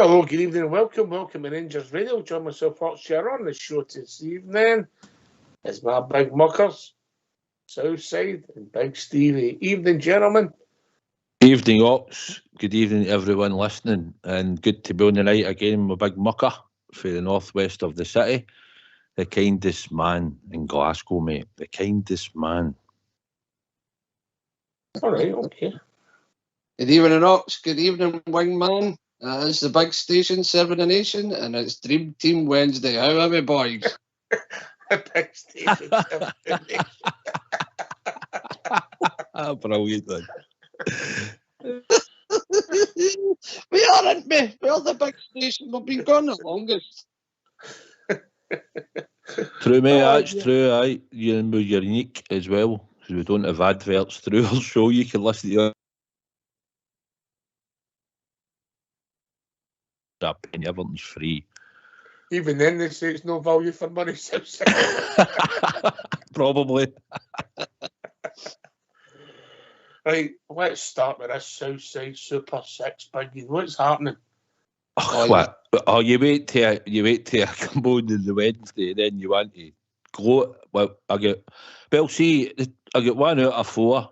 Hello, good evening and welcome to Rangers Radio. Join myself, Archer, on the show this evening is my big muckers, Southside and Big Stevie. Evening, gentlemen. Evening, Ox. Good evening to everyone listening, and good to be on the night again with my big mucker for the northwest of the city. The kindest man in Glasgow, mate. The kindest man. All right, okay. Good evening, Ox. Good evening, wingman. It's the big station serving the nation, and it's Dream Team Wednesday. How are we, boys? Big station serving the nation. Brilliant, man. We aren't we? We're the big station. We've been gone the longest. True, mate. That's true. Aye, you're unique as well, because we don't have adverts through our show. You can listen to your and everything's free. Even then, they say it's no value for money, Southside. Probably. Right, let's start with this Southside Super 6 biggie. What's happening? What? Oh, you wait till I come on the Wednesday, then you want to go. Well, I get 1 out of 4,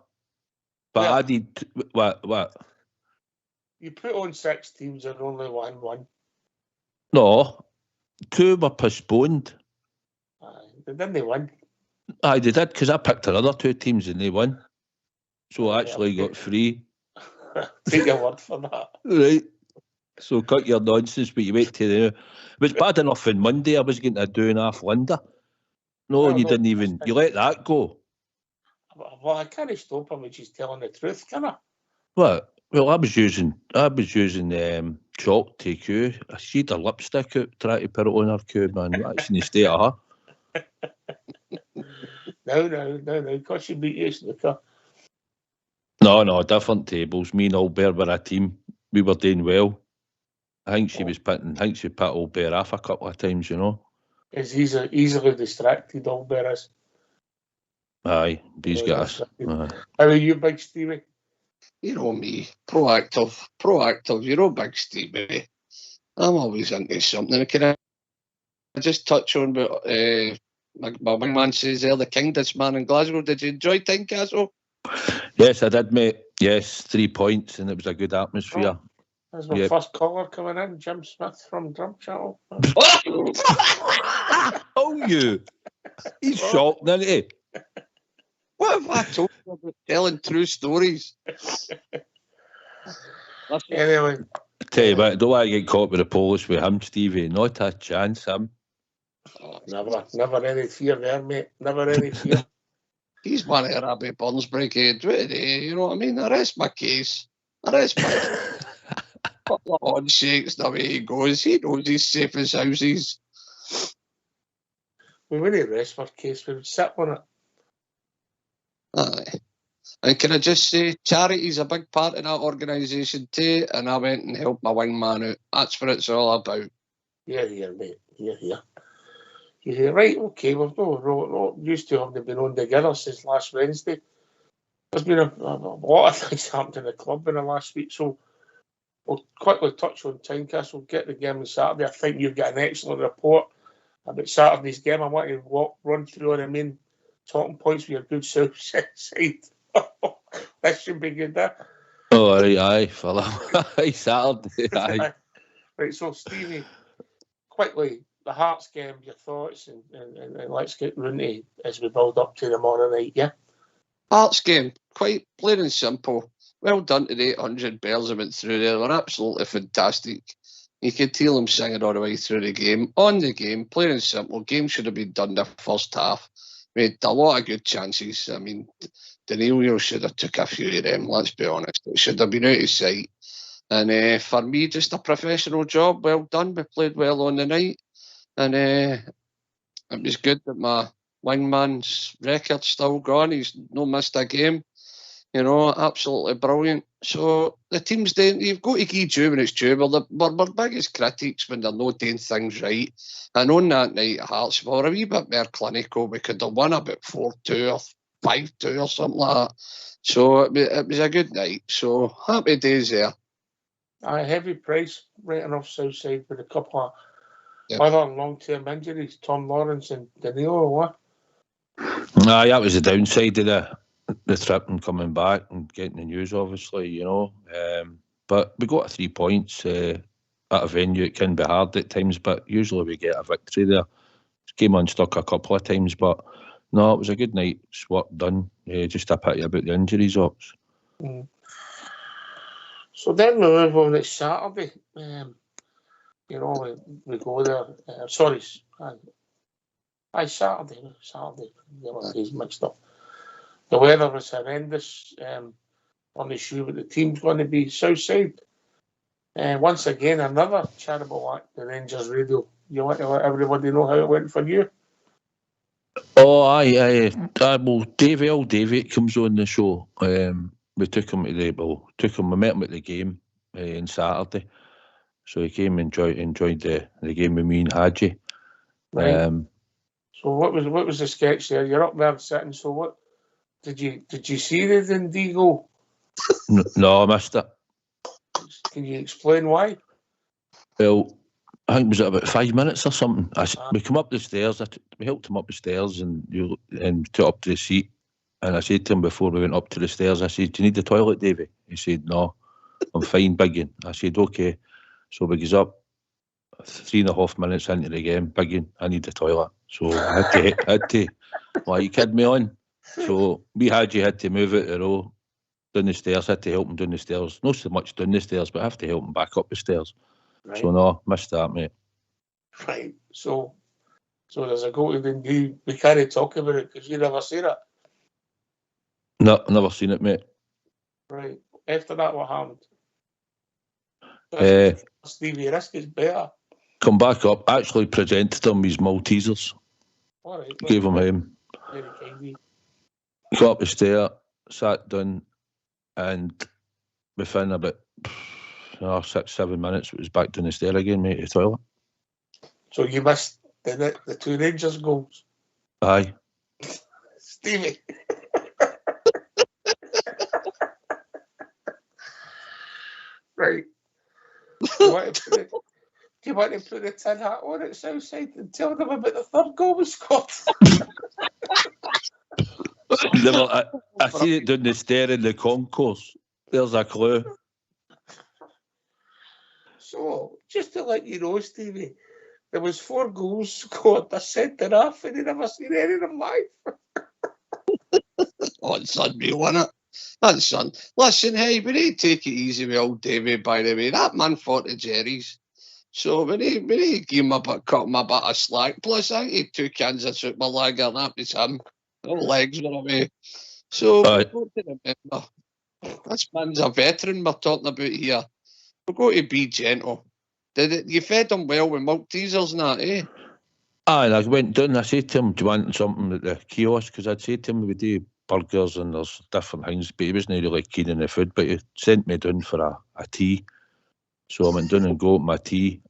but Yeah. I did what? You put on 6 teams and only won. No, 2 were postponed. Didn't they win? Aye, they did, because I picked another 2 teams and they won. So I actually got 3. Take your word for that. Right. So cut your nonsense, but you wait till the. It was bad enough on Monday. I was getting a 2.5 Linda. No, you didn't even. You let that go. Well, I can't stop him when she's telling the truth, can I? What? Well, I was using chalk to Q. I see the lipstick out, trying to put it on her Q, man. That's in the state of her. No, because she beat you, Snooker. No, different tables. Me and Albert were a team. We were doing well. I think she put Albert off a couple of times, you know. He's easily distracted, Albert is. Aye, he's got us. How are you, Big Stevie? You know me, proactive. You know, Big Stevie. I'm always into something. Can I just touch on what my wingman says there, the kindest man in Glasgow? Did you enjoy Tynecastle? Yes, I did, mate. Yes, 3 points, and it was a good atmosphere. There's my first caller coming in, Jim Smith from Drum Channel. Oh, you! He's shocked, isn't he? What have I told you about telling true stories? Anyway. I tell you what, I don't want to get caught with the police with him, Stevie. Not a chance, him. Oh, never any fear there, mate. Never any fear. He's one of the Rabbi Burns Brigade, you know what I mean? Arrest my case. Arrest my case. Couple of odd shakes the way he goes. He knows he's safe as houses. We wouldn't arrest my case, we would sit on it. Aye. And can I just say, charity's a big part of that organisation too, and I went and helped my wingman out. That's what it's all about. Yeah, mate. Yeah. Right, okay, we've not used to having been on together since last Wednesday. There's been a lot of things happened in the club in the last week, so we'll quickly touch on Tynecastle, get the game on Saturday. I think you've got an excellent report about Saturday's game. I want to run through all the main talking points with your good Southside side. That should be good there. Oh, aye, fella. Aye, Saturday, aye. Right, so Stevie, quickly, the Hearts game, your thoughts, and let's get running as we build up to tomorrow night, yeah? Hearts game, quite plain and simple. Well done to the 800 bells that went through there. They're absolutely fantastic. You could hear them singing all the way through the game. On the game, plain and simple. Game should have been done the first half. Made a lot of good chances. I mean, Daniel should have took a few of them, let's be honest. It should have been out of sight. And for me, just a professional job. Well done. We played well on the night. And it was good that my wingman's record's still gone. He's not missed a game. You know, absolutely brilliant. So the team's doing, you've got to give due when it's due. We're biggest critics when they're not doing things right. And on that night at Hearts, we were a wee bit more clinical. We could have won about 4-2 or 5-2 or something like that. So it was a good night. So happy days there. A heavy price written off Southside with a couple of Yep. other long-term injuries, Tom Lawrence and Danilo. What? Aye, that was the downside of the trip and coming back and getting the news, obviously, you know. But we got 3 points at a venue. It can be hard at times, but usually we get a victory there. Came unstuck a couple of times, but no, it was a good night's work done. Just a pity about the injuries, Ops. So then we move on. It's Saturday. You know, we go there. Sorry, Saturday. Get my days mixed up. The weather was horrendous. Only sure what the team's going to be. Southside. Once again, another charitable act, the Rangers Radio. You want to let everybody know how it went for you? Oh, aye. Well, David comes on the show. We took him to we met him at the game on Saturday. So he came and enjoyed the game with me and Hadji. Right. So what was the sketch there? You're up there sitting. So what did you see the Dundee goal? No, I missed it. Can you explain why? Well, I think it was about 5 minutes or something. We come up the stairs. We helped him up the stairs and took up to the seat. And I said to him before we went up to the stairs, I said, "Do you need the toilet, Davey?" He said, "No, I'm fine, biggin." I said, "Okay." So we goes up 3.5 minutes into the game, biggin, I need the toilet. So I had to, like, you kidding me on? So me Hadji had to move out the row down the stairs. Had to help him down the stairs. Not so much down the stairs, but I have to help him back up the stairs. Right. So no, missed that, mate. Right. So there's a goal to Dundee. We can't talk about it because you never seen it. No, never seen it, mate. Right. After that, what happened? Stevie, this is better. Come back up. Actually presented him his Maltesers. All right. Gave him him. Very kind. Got up the stair, sat down, and within about 6-7 minutes, it was back down the stair again, mate, to the toilet. So you missed the 2 Rangers goals? Aye. Stevie. Right. Do you want to put the tin hat on at Southside and tell them about the third goal we scored? I seen it down the stair in the concourse. There's a clue. So, just to let you know, Stevie, there was 4 goals scored, a centre half, and you never seen any of them live. Oh, it's unreal, isn't it? That's son. Listen, hey, we need to take it easy with old David, by the way. That man fought the Jerry's. So we need to give him cut him a bit of slack. Plus, I think he had 2 cans of soup my leg, and that was him. All legs were away. So, remember, this man's a veteran we're talking about here. We're going to be gentle. You fed him well with Maltesers and that, eh? Aye, and I went down, I said to him, "Do you want something at the kiosk?" Because I'd said to him, we do burgers and there's different things, but he wasn't really keen on the food, but he sent me down for a tea. So I went down and got my tea.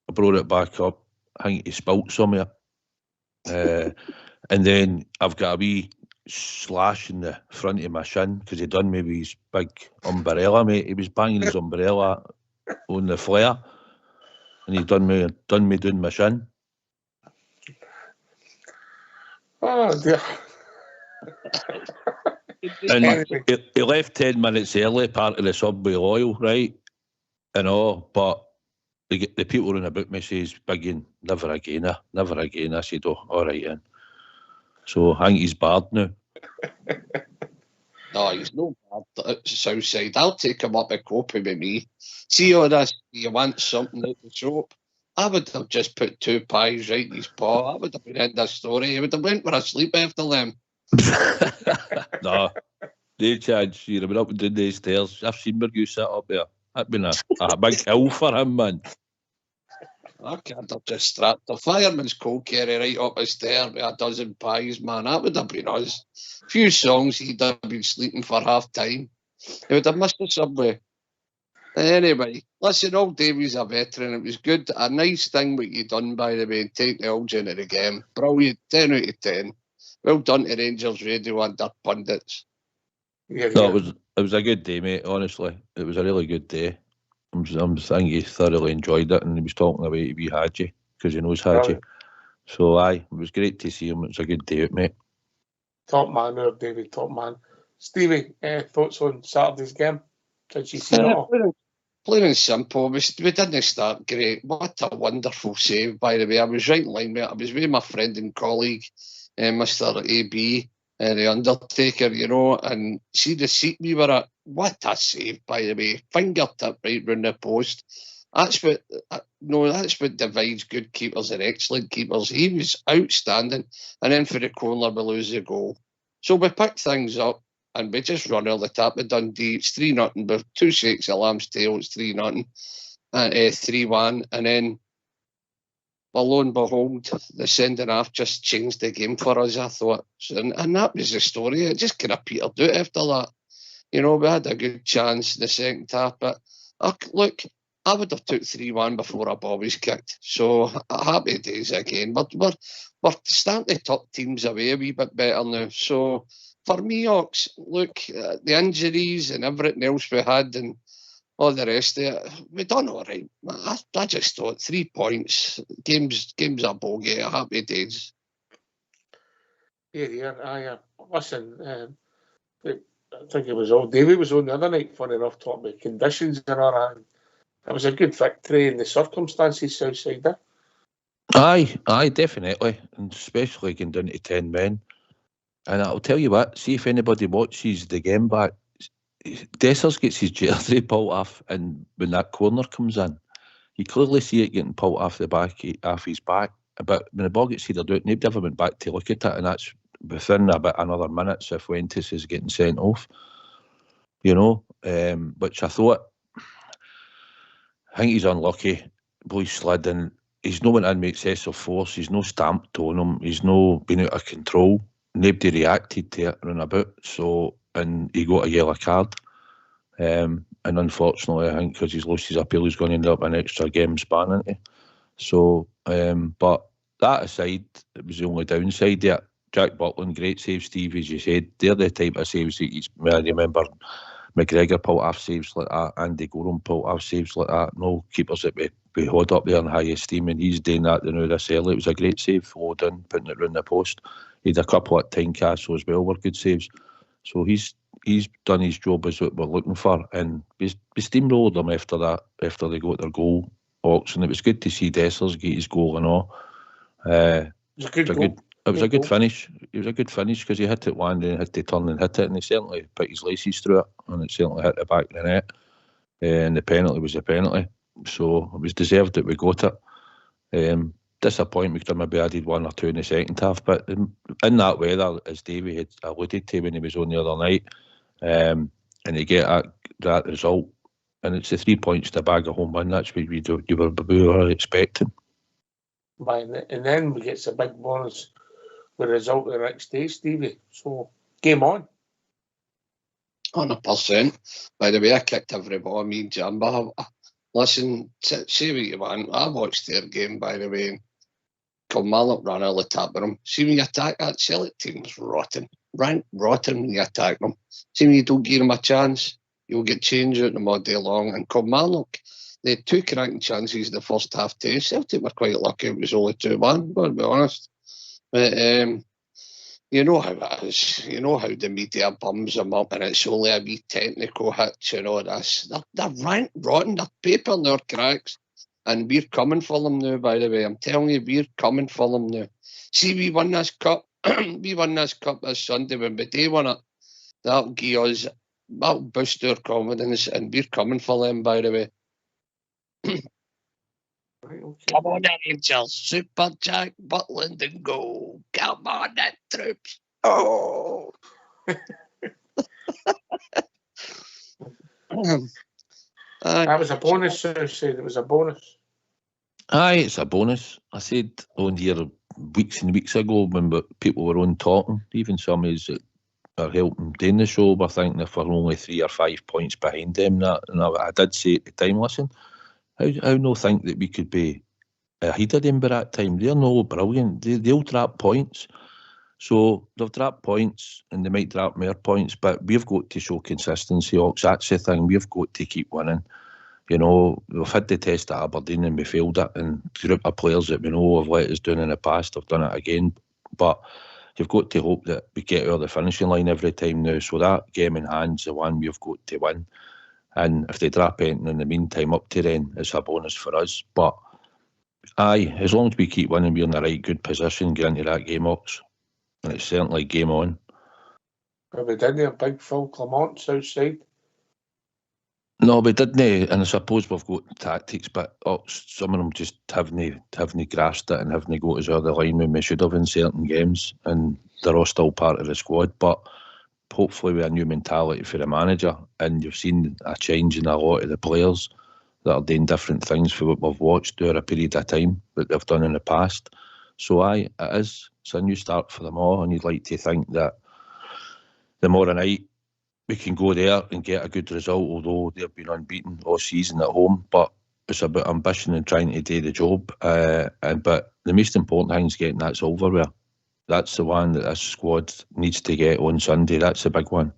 I brought it back up. I think he spilt some of it. And then I've got a wee slash in the front of my shin because he done me with his big umbrella, mate. He was banging his umbrella on the flare and he done me down my shin. Oh dear. And he left 10 minutes early, part of the Subway oil, right? And all, but the people running about me says, "Biggin, never again. I said, "Oh, all right then." So I think he's barred now. No, he's no bad at Southside. I'll take him up a copy with me. See all this, you want something at the shop? I would have just put 2 pies right in his paw. I would have been in this story. He would have went for a sleep after them. No, no chance. You'd have been up and down these stairs. I've seen where you sat up there. That'd been a big hill for him, man. I can't have just strapped the fireman's coal carry right up a stair with a dozen pies, man. That would have been us. A few songs he'd have been sleeping for half time. He would have missed the Subway. Anyway, listen, old Davey's a veteran. It was good. A nice thing what you done, by the way, and take the old into the game. Brilliant. 10 out of 10. Well done to Rangers Radio and their pundits. Yeah. No, it was a good day, mate, honestly. It was a really good day. I think he thoroughly enjoyed it, and he was talking about wee Hadji, because he knows Hadji. Right. So, aye, it was great to see him. It was a good day out, mate. Top man there, David, top man. Stevie, thoughts on Saturday's game? Did you see it all? Plain and simple, we didn't start great. What a wonderful save, by the way. I was right in line with it. I was with my friend and colleague, Mr. AB, the Undertaker, you know, and see the seat we were at. What a save, by the way. Fingertip right round the post. That's what divides good keepers and excellent keepers. He was outstanding. And then for the corner, we lose the goal. So we picked things up. And we just run all the tap with Dundee. It's 3-0, with 2 shakes of lamb's tail. It's 3-0, 3-1. And then, well, lo and behold, the sending off just changed the game for us, I thought. And that was the story. It just kind of petered out after that. You know, we had a good chance in the second half. But look, I would have took 3-1 before a ball was kicked. So happy days again. But we're starting to tuck teams away a wee bit better now. So, for me, Ox, look, the injuries and everything else we had and all the rest of it, we done all right. I just thought 3 points, game's a bogey, happy days. Yeah. Listen, I think it was all David was on the other night, funny enough, talking about conditions and all that. It was a good victory in the circumstances, Southside there. Aye, definitely, and especially going down to 10 men. And I'll tell you what, see if anybody watches the game back, Dessers gets his jersey pulled off, and when that corner comes in, you clearly see it getting pulled off off his back. But when the ball gets headed out, nobody ever went back to look at it, and that's within about another minute if Fuentes is getting sent off. You know, which I think he's unlucky. Boy slid in. He's no went in with excessive force. He's no stamped on him. He's no been out of control. Nobody reacted to it run about, so, and he got a yellow card. And unfortunately, I think because he's lost his appeal, he's going to end up an extra game span, isn't he? So, but that aside, it was the only downside there. Jack Butland, great save, Steve, as you said. They're the type of saves that I remember McGregor pulled off saves like that, Andy Gorham pulled off saves like that. No keepers that we hold up there in high esteem, and he's doing that now this early. It was a great save, flowed in, putting it round the post. He had a couple at Tynecastle as well, were good saves. So he's done his job as what we're looking for, and we steamrolled them after that, after they got their goal auction. It was good to see Dessers get his goal and all. It was a good finish. It was a good finish because he hit it one and had to turn and hit it, and he certainly put his laces through it, and it certainly hit the back of the net. And the penalty was a penalty, so it was deserved that we got it. Disappointing we could have maybe added 1 or 2 in the second half, but in that weather, as Davey had alluded to when he was on the other night, and you get that result, and it's the 3 points to bag a home win. That's what we were expecting. And then we get a big bonus with the result the next day, Stevie. So, game on. 100%. By the way, I kicked every ball, me and Jamba. Listen, say what you want. I watched their game, by the way. Kilmarnock ran all the tap with them. See when you attack that Celtic team was rotten. Rotten when you attack them. See when you don't give them a chance, you'll get changed out them all day long. And Kilmarnock, they had 2 cracking chances in the first half too. Celtic were quite lucky. It was only 2-1, to be honest. But you know how it is. You know how the media bums them up, and it's only a wee technical hitch and all this. They're rotten. They're paper in their cracks. And we're coming for them now, by the way. I'm telling you, we're coming for them now. See, we won this cup. We won this cup this Sunday. When we do win it, that'll give us, that'll boost our confidence, and we're coming for them, by the way. Right, okay. Come on, Rangers. Super Jack Butland and go. Come on, that troops. Oh. That was a bonus, sir. Said it was a bonus. Aye, it's a bonus. I said on here weeks and weeks ago when people were on talking, even some of us that are helping doing the show were thinking if we're only 3 or 5 points behind them. And I did say at the time, listen, how no think that we could be ahead of them by that time? They're no brilliant. They'll drop points. So they've dropped points and they might drop more points, but we've got to show consistency, Ox. That's the thing. We've got to keep winning. You know, we've had the test at Aberdeen and we failed it, and the group of players that we know have let us down in the past have done it again. But you've got to hope that we get over the finishing line every time now. So that game in hand's the one we've got to win. And if they drop anything in the meantime up to then, it's a bonus for us. But aye, as long as we keep winning, we're in the right good position, get into that game, Ox. And it's certainly game on. But we didn't have big Phil Clement outside. No, we didn't, and I suppose we've got tactics, but some of them just haven't grasped it and haven't got us over the line when we should have in certain games, and they're all still part of the squad. But hopefully with a new mentality for the manager, and you've seen a change in a lot of the players that are doing different things for what we've watched over a period of time that they've done in the past. So aye, it's a new start for them all, and you'd like to think that tomorrow night we can go there and get a good result, although they've been unbeaten all season at home. But it's about ambition and trying to do the job. But the most important thing is getting that silverware. That's the one that this squad needs to get on Sunday. That's the big one.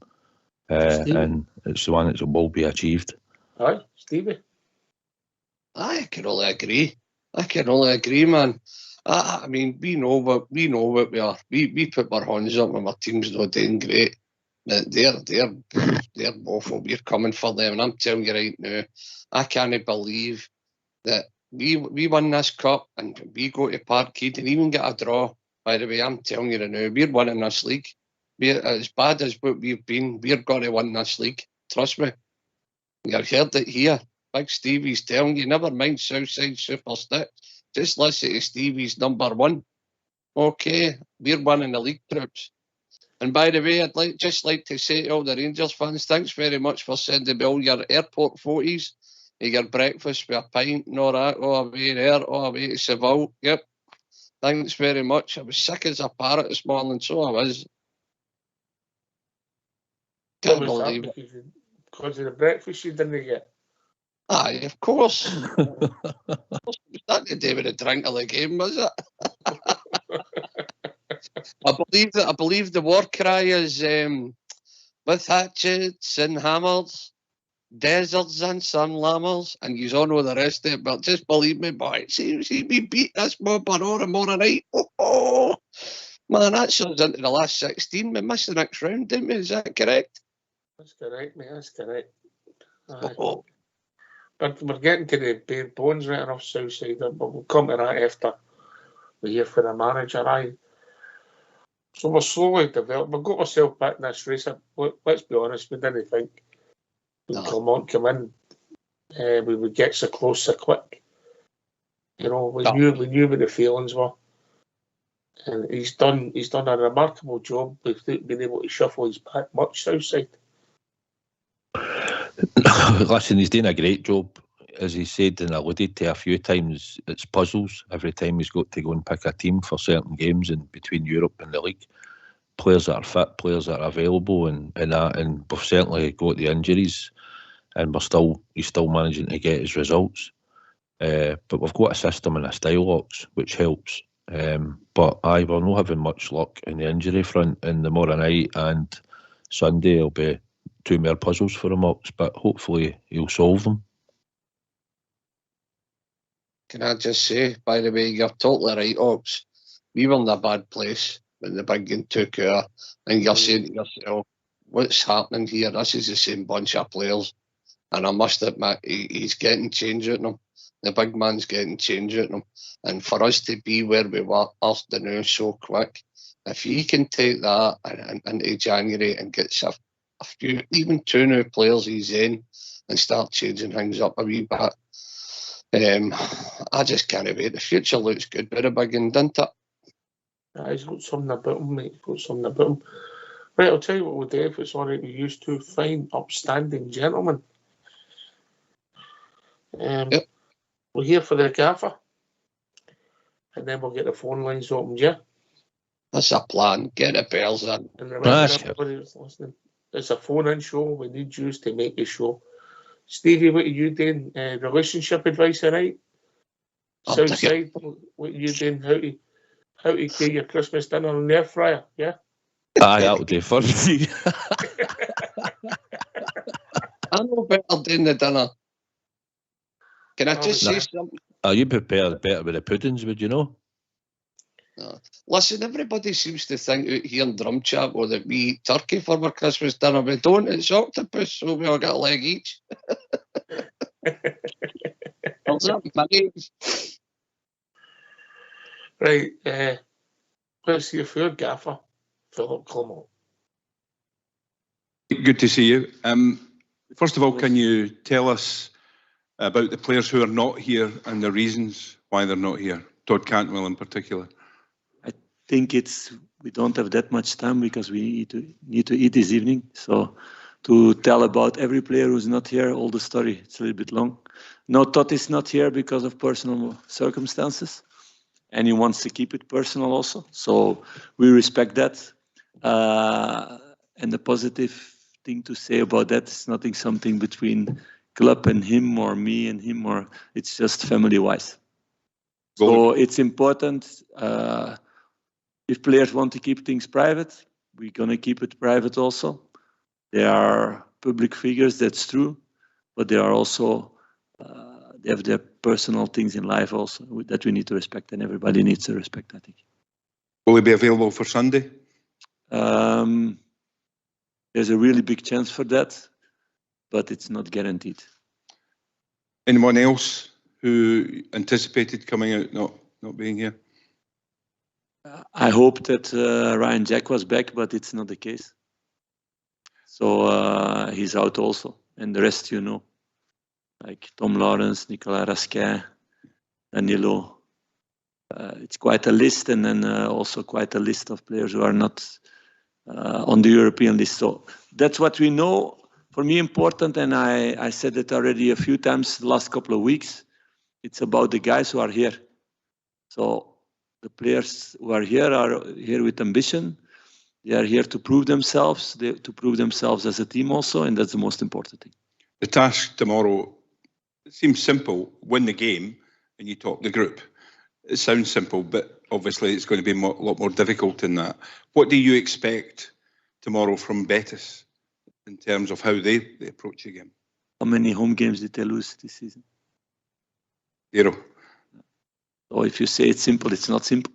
And it's the one that will be achieved. Aye, Stevie? I can only agree, man. I mean, we know what we are. We put our hands up when our team's not doing great. They're awful. We're coming for them, and I'm telling you right now, I can't believe that we won this cup and we go to Parkhead and even get a draw. By the way, I'm telling you right now, we're winning this league. We're as bad as what we've been. We're going to win this league. Trust me. You've heard it here. Big Stevie's telling you. Never mind Southside Super Stick. Just listen to Stevie's number one. Okay, we're winning the league, troops. And by the way, I'd just like to say to all the Rangers fans, thanks very much for sending me all your airport photos of your breakfast with a pint and all that, all away there, all away to Seville. Yep. Thanks very much. I was sick as a parrot this morning, so I was. Can't believe it. Because of the breakfast you didn't get? Aye, of course. It was nothing to do with the drink of the game, was it? I believe the war cry is with hatchets and hammers, deserts and sun lammers, and you all know the rest of it, but just believe me, boy, see me beat this mob tomorrow night. Oh, man, that shows into the last 16. We missed the next round, didn't we? Is that correct? That's correct, mate, that's correct. But we're getting to the bare bones right off Southside, but we'll come to that after we hear from the manager. So we're slowly developing. We've got ourselves back in this race. Let's be honest, we didn't think when Clement come in, we would get so close so quick. You know, we knew what the feelings were. And he's done a remarkable job without being able to shuffle his back much Southside. Listen, he's doing a great job. As he said and alluded to a few times, it's puzzles every time he's got to go and pick a team for certain games in between Europe and the league. Players that are fit, players that are available, and we've certainly got the injuries, and he's still managing to get his results. But we've got a system and a style, Ox, which helps. But we're not having much luck in the injury front, and tomorrow night and Sunday will be two more puzzles for him, Ox, but hopefully he'll solve them. Can I just say, by the way, you're totally right, Ox. We were in a bad place when the big game took over, and you're saying to yourself, what's happening here? This is the same bunch of players. And I must admit, he's getting change out of them. The big man's getting change out of them. And for us to be where we were after now so quick, if he can take that into January and gets a few, even two new players he's in, and start changing things up a wee bit, I just can't wait. The future looks good with the big one, doesn't it? He's got something about him, mate. He's got something about him. Right, I'll tell you what we'll do if it's all right. We used to fine, upstanding gentlemen. Yep. We're here for the gaffer, and then we'll get the phone lines opened, yeah? That's a plan. Get the bells in. And remember, everybody that's listening, it's a phone-in show. We need you to make a show. Stevie, what are you doing? Relationship advice, all right? Southside, what are you doing? How to get your Christmas dinner on the air fryer, yeah? Aye, that'll do for me. I know better doing the dinner. Can I just say something? You prepare better with the puddings, would you know? Listen, everybody seems to think out here in Drum Chat well, that we eat turkey for our Christmas dinner. We don't. It's octopus, so we all got a leg each. What's up, mate? Right, let's hear for your gaffer, Philip Clement. Good to see you. First of all, can you tell us about the players who are not here and the reasons why they're not here? Todd Cantwell in particular. I think we don't have that much time because we need to eat this evening. So to tell about every player who's not here, all the story, it's a little bit long. No, Todd is not here because of personal circumstances, and he wants to keep it personal also. So we respect that. And the positive thing to say about that is nothing something between club and him or me and him, or it's just family-wise. So it's important. If players want to keep things private, we're going to keep it private also. They are public figures, that's true, but they are also, they have their personal things in life also that we need to respect, and everybody needs to respect, I think. Will he be available for Sunday? There's a really big chance for that, but it's not guaranteed. Anyone else who anticipated coming out not being here? I hope that Ryan Jack was back, but it's not the case. So he's out also, and the rest you know, like Tom Lawrence, Nicolas Raskin, Danilo. It's quite a list, and then also quite a list of players who are not on the European list. So that's what we know. For me, important, and I said it already a few times the last couple of weeks, it's about the guys who are here. So the players who are here with ambition. They are here to prove themselves, to prove themselves as a team also, and that's the most important thing. The task tomorrow, it seems simple, win the game and you top the group. It sounds simple, but obviously it's going to be a lot more difficult than that. What do you expect tomorrow from Betis in terms of how they approach the game? How many home games did they lose this season? 0. So if you say it's simple, it's not simple.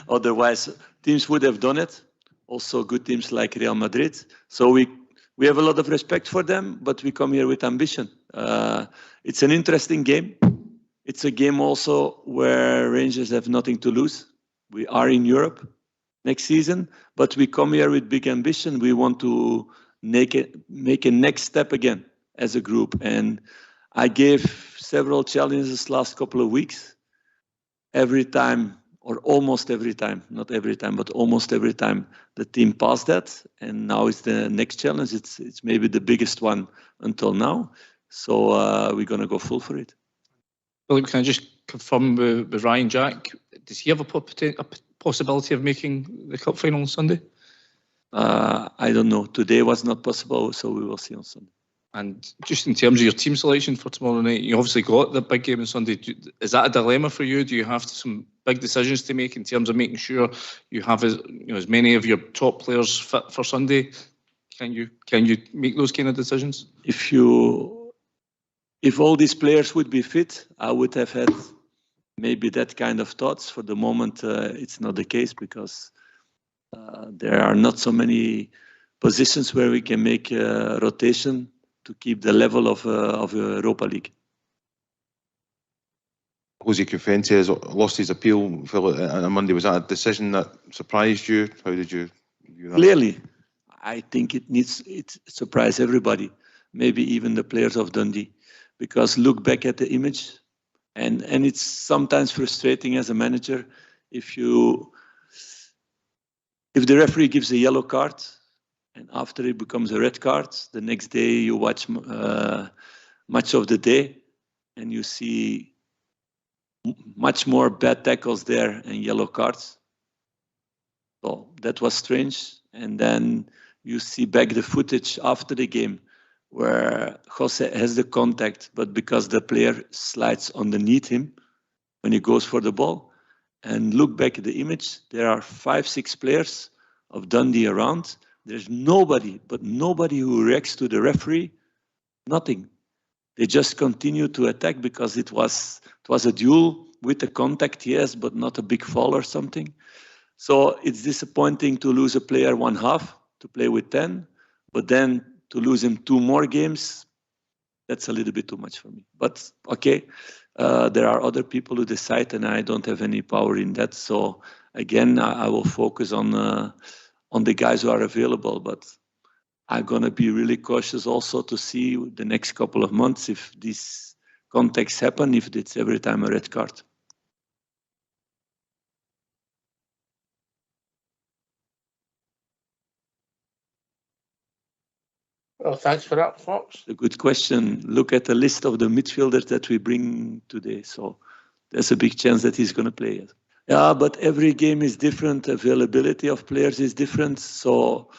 Otherwise, teams would have done it. Also good teams like Real Madrid. So we have a lot of respect for them, but we come here with ambition. It's an interesting game. It's a game also where Rangers have nothing to lose. We are in Europe next season, but we come here with big ambition. We want to make a next step again as a group. And I gave several challenges last couple of weeks. Every time, or almost every time, not every time, but almost every time, the team passed that. And now it's the next challenge. It's maybe the biggest one until now. So we're going to go full for it. Philip, can I just confirm with Ryan Jack, does he have a possibility of making the cup final on Sunday? I don't know. Today was not possible, so we will see on Sunday. And just in terms of your team selection for tomorrow night, you obviously got the big game on Sunday. Is that a dilemma for you? Do you have some big decisions to make in terms of making sure you have as many of your top players fit for Sunday? Can you make those kind of decisions? If all these players would be fit, I would have had maybe that kind of thoughts. For the moment, it's not the case because there are not so many positions where we can make a rotation to keep the level of Europa League. Jose Cuffente has lost his appeal on Monday. Was that a decision that surprised you? How did you view that? Clearly, I think it surprised everybody, maybe even the players of Dundee, because look back at the image, and it's sometimes frustrating as a manager if the referee gives a yellow card. And after it becomes a red card, the next day you watch much of the day and you see much more bad tackles there and yellow cards. So that was strange. And then you see back the footage after the game where Jose has the contact, but because the player slides underneath him when he goes for the ball. And look back at the image, there are 5-6 players of Dundee around. There's nobody who reacts to the referee. Nothing. They just continued to attack because it was a duel with a contact, yes, but not a big fall or something. So it's disappointing to lose a player one half to play with 10, but then to lose him 2 more games, that's a little bit too much for me. But okay, there are other people who decide, and I don't have any power in that. So again, I will focus on the guys who are available, but I'm going to be really cautious also to see the next couple of months if these contacts happen, if it's every time a red card. Well, thanks for that, Fox. A good question. Look at the list of the midfielders that we bring today. So there's a big chance that he's going to play. Yeah, but every game is different. Availability of players is different. So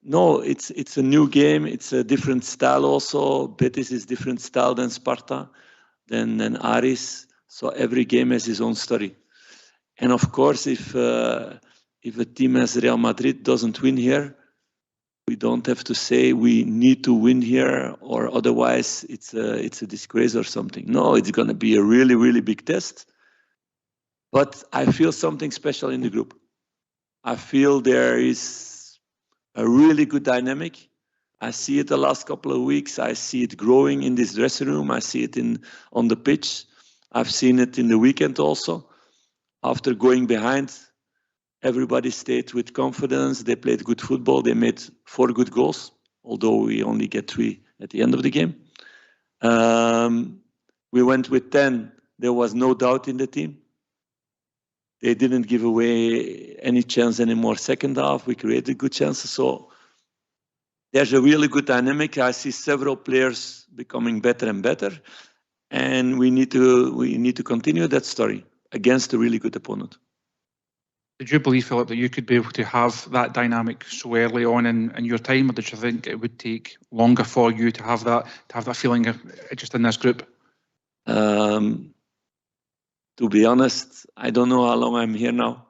no, it's a new game. It's a different style also. Betis is different style than Sparta, than Aris. So every game has his own story. And of course, if a team as Real Madrid doesn't win here, we don't have to say we need to win here or otherwise it's a disgrace or something. No, it's going to be a really, really big test. But I feel something special in the group. I feel there is a really good dynamic. I see it the last couple of weeks. I see it growing in this dressing room. I see it on the pitch. I've seen it in the weekend also. After going behind, everybody stayed with confidence. They played good football. They made 4 good goals, although we only get 3 at the end of the game. We went with 10. There was no doubt in the team. They didn't give away any chance anymore second half. We created good chances. So there's a really good dynamic. I see several players becoming better and better. And we need to continue that story against a really good opponent. Did you believe, Philip, that you could be able to have that dynamic so early on in your time, or did you think it would take longer for you to have that feeling just in this group? To be honest, I don't know how long I'm here now.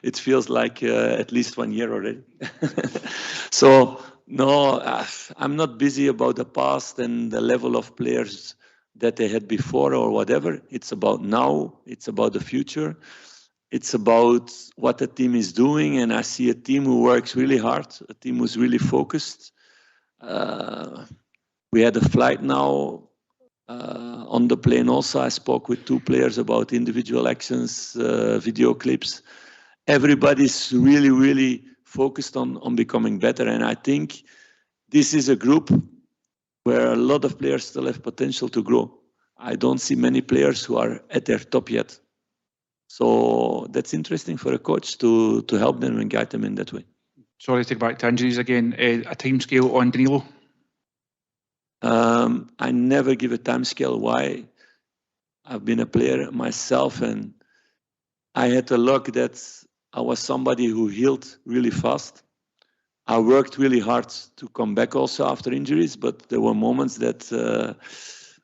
It feels like at least 1 year already. So no, I'm not busy about the past and the level of players that they had before or whatever. It's about now. It's about the future. It's about what the team is doing, and I see a team who works really hard, a team who's really focused. We had a flight now. On the plane also, I spoke with 2 players about individual actions, video clips. Everybody's really, really focused on becoming better, and I think this is a group where a lot of players still have potential to grow. I don't see many players who are at their top yet. So that's interesting for a coach to help them and guide them in that way. Sorry to take back to injuries again. A timescale on Danilo? I never give a timescale. Why? I've been a player myself, and I had the luck that I was somebody who healed really fast. I worked really hard to come back also after injuries, but there were moments that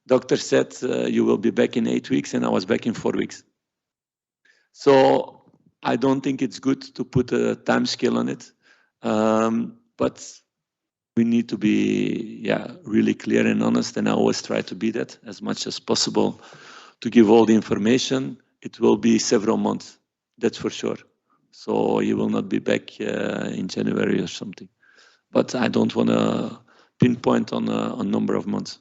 doctor said you will be back in 8 weeks, and I was back in 4 weeks. So I don't think it's good to put a time scale on it, but we need to be really clear and honest, and I always try to be that as much as possible to give all the information. It will be several months, that's for sure. So you will not be back in January or something. But I don't want to pinpoint on a number of months.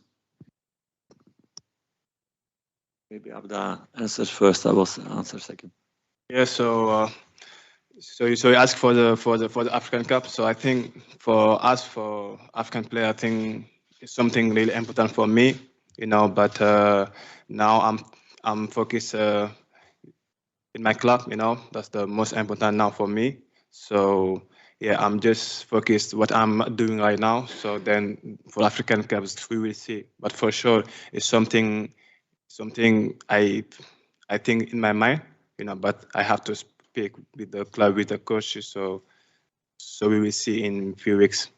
Maybe Abda answers first, I will answer second. Yeah, so you asked for the African Cup. So I think for us, for African player, I think it's something really important for me, But now I'm focused in my club, That's the most important now for me. So yeah, I'm just focused what I'm doing right now. So then for African Cups, we will see. But for sure, it's something I think in my mind, But I have to speak with the club, with the coaches. So we will see in a few weeks.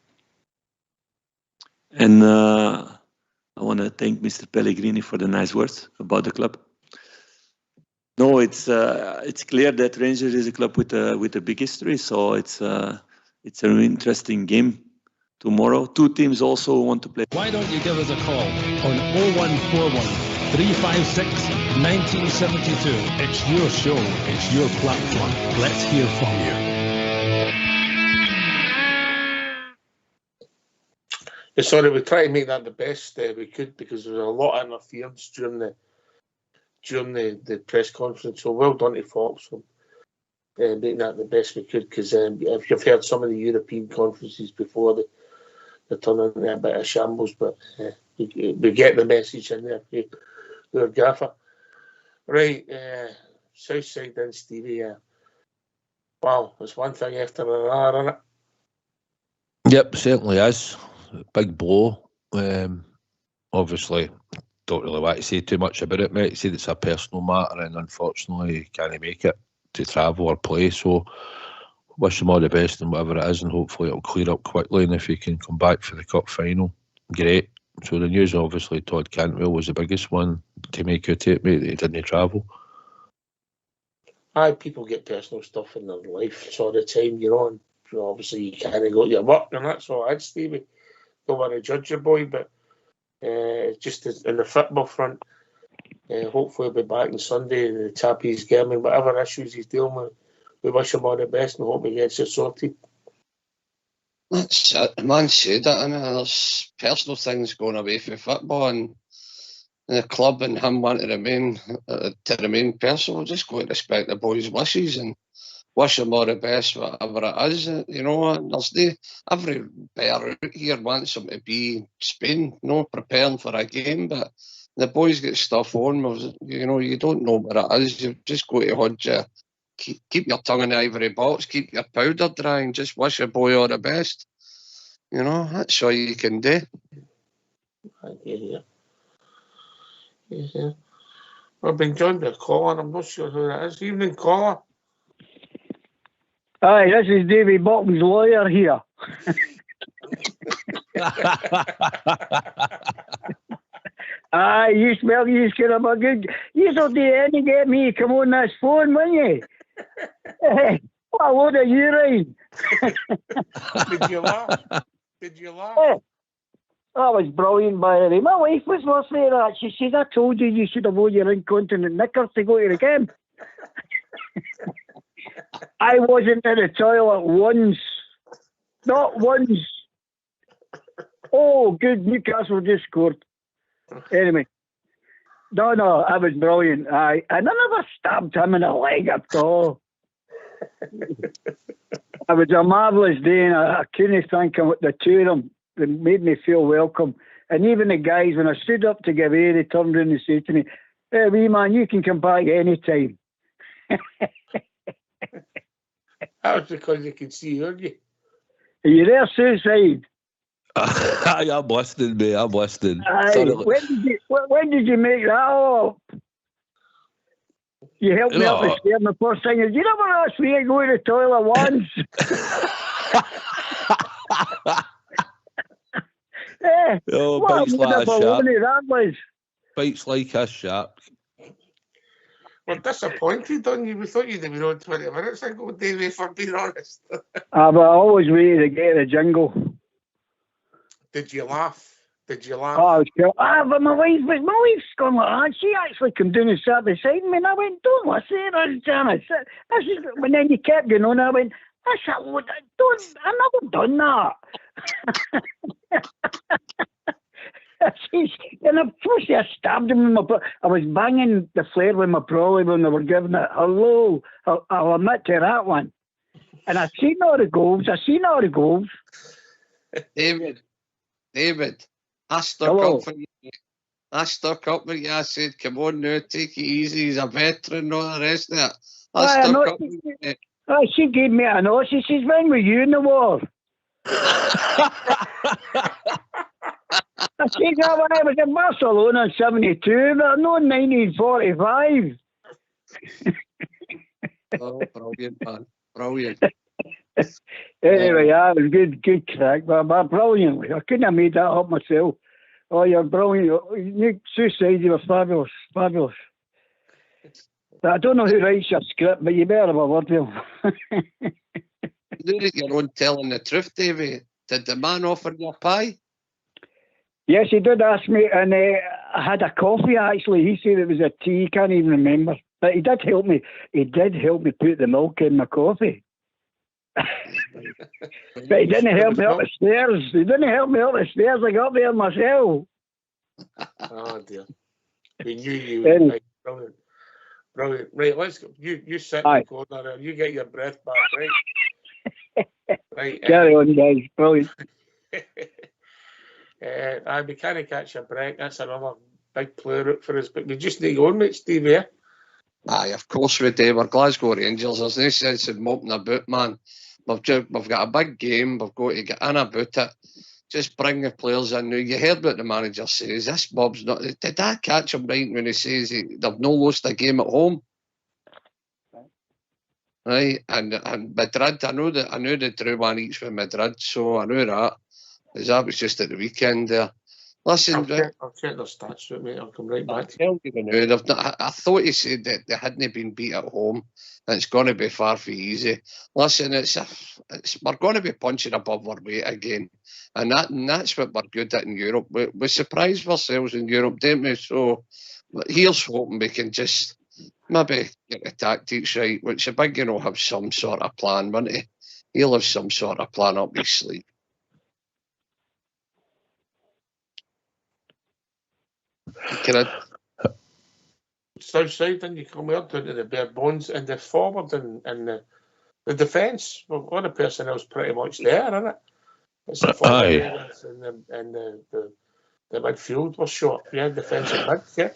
And I want to thank Mr. Pellegrini for the nice words about the club. No, it's clear that Rangers is a club with a big history. So it's an interesting game tomorrow. Two teams also want to play. Why don't you give us a call on 0141 356 1972. It's your show, it's your platform. Let's hear from you. Sorry, we try to make that the best we could, because there was a lot of interference during the press conference. So well done to Fox for making that the best we could, because if you've heard some of the European conferences before, they turn into a bit of shambles, but we get the message in there. Your gaffer. Right, south side then, Stevie. Wow, it's one thing after another, isn't it? Yep, certainly is. Big blow. Obviously, don't really want to say too much about it, mate. He said it's a personal matter, and unfortunately, he can't make it to travel or play. So, wish him all the best in whatever it is, and hopefully it'll clear up quickly. And if he can come back for the cup final, great. So the news, obviously, Todd Cantwell was the biggest one to make your tape, mate, that he didn't travel. Aye, people get personal stuff in their life all the time, you know, and obviously you can't go to your work, and that's all right, Stevie. Don't want to judge your boy, but just in the football front, hopefully he'll be back on Sunday, the Tappies game, and whatever issues he's dealing with, we wish him all the best and hope he gets it sorted. That's it. The man said that, and there's personal things going away from football, and the club and him want to remain personal. Just go and respect the boys' wishes and wish him all the best, whatever it is. You know, every bear out here wants him to be in Spain, preparing for a game, but the boys get stuff on. You know, you don't know what it is. You just go to Hodge, keep your tongue in the ivory box, keep your powder dry, and just wish your boy all the best. You know, that's all you can do. Yeah. I've been joined by a caller, I'm not sure who that is. Evening, caller. Hi, this is Davy Bottom's lawyer here. Aye, you smell you could have a good. You'll do any get me come on this phone, wouldn't you? What a load of urine. Did you laugh? Oh, that was brilliant, by the way. My wife was listening to that. She said, I told you you should have worn your incontinent knickers to go to the game. I wasn't in the toilet once. Not once. Oh, good. Newcastle just scored. Anyway. No, that was brilliant. I never stabbed him in the leg at all. It was a marvellous day, and I couldn't thank the two of them. They made me feel welcome. And even the guys, when I stood up to give air, they turned around and said to me, "Hey, wee man, you can come back any time." That was because you could see, weren't you? Are you there, Suicide? I'm listening, mate. I'm listening. When did you make that up? You helped me up the stairs. The first thing is, you never asked me to go to the toilet once. Bites like a shark. That was. Bites like a shark. We're disappointed on you. We thought you'd have been on 20 minutes ago, Davey, for being honest. But I always waited to get the jingle. Did you laugh? Oh, I was cool. But my wife's gone like that. She actually came down and sat beside me, and I went, "Don't listen to this, Janice." And then you kept going on. I went, "That's a load. I've never done that." And of course, I stabbed him. I was banging the flare with my brolly when they were giving it. Hello, I'll admit to that one. And I've seen all the goals. David, I stuck up for you. I said, "Come on now, take it easy. He's a veteran and all the rest of it." I stuck up for you. She gave me a no. She says, "When were you in the war?" I said, I was in Barcelona in 72, but not in 1945. Oh, brilliant, man. Brilliant. Anyway, it was good crack, but brilliantly. I couldn't have made that up myself. Oh, you're brilliant. Suicide, you were fabulous. But I don't know who writes your script, but you better have a word with him. You know that you're on telling the truth, Davey. Did the man offer you a pie? Yes, he did ask me, and I had a coffee, actually. He said it was a tea, he can't even remember. But he did help me. He did help me put the milk in my coffee. But he didn't help me up the stairs. He didn't help me up the stairs. I got there myself. Oh, dear. We knew you were right. Brilliant. Brilliant. Right, let's go. You sit in the corner there. You get your breath back, right? Right. Carry on, guys. Brilliant. We can't catch a break. That's another big play route for us. But we just need to go on, mate, Stevie, yeah? Aye, of course we do. We're Glasgow Rangers. There's no sense in moping about, man. We've got a big game. We've got to get in about it. Just bring the players in now. You heard what the manager says. This Bob's not... Did I catch him right when he says they've no lost a game at home? Right, and Madrid, I know they drew one each with Madrid, so I know that. Because that was just at the weekend there. Listen, I'll check their stats with me. I'll come right back to you. I thought he said that they hadn't been beat at home, and it's going to be far from easy. Listen, we're going to be punching above our weight again, and that's what we're good at in Europe. We surprise ourselves in Europe, don't we? So here's hoping we can just maybe get the tactics right, which the big will have some sort of plan, won't he? He'll have some sort of plan up his sleeve. South side, then you come out to the bare bones, and the forward and the defence. Well, all the personnel's pretty much there, isn't it? It's the forward and the midfield was short. Yeah, defensive mid, yeah.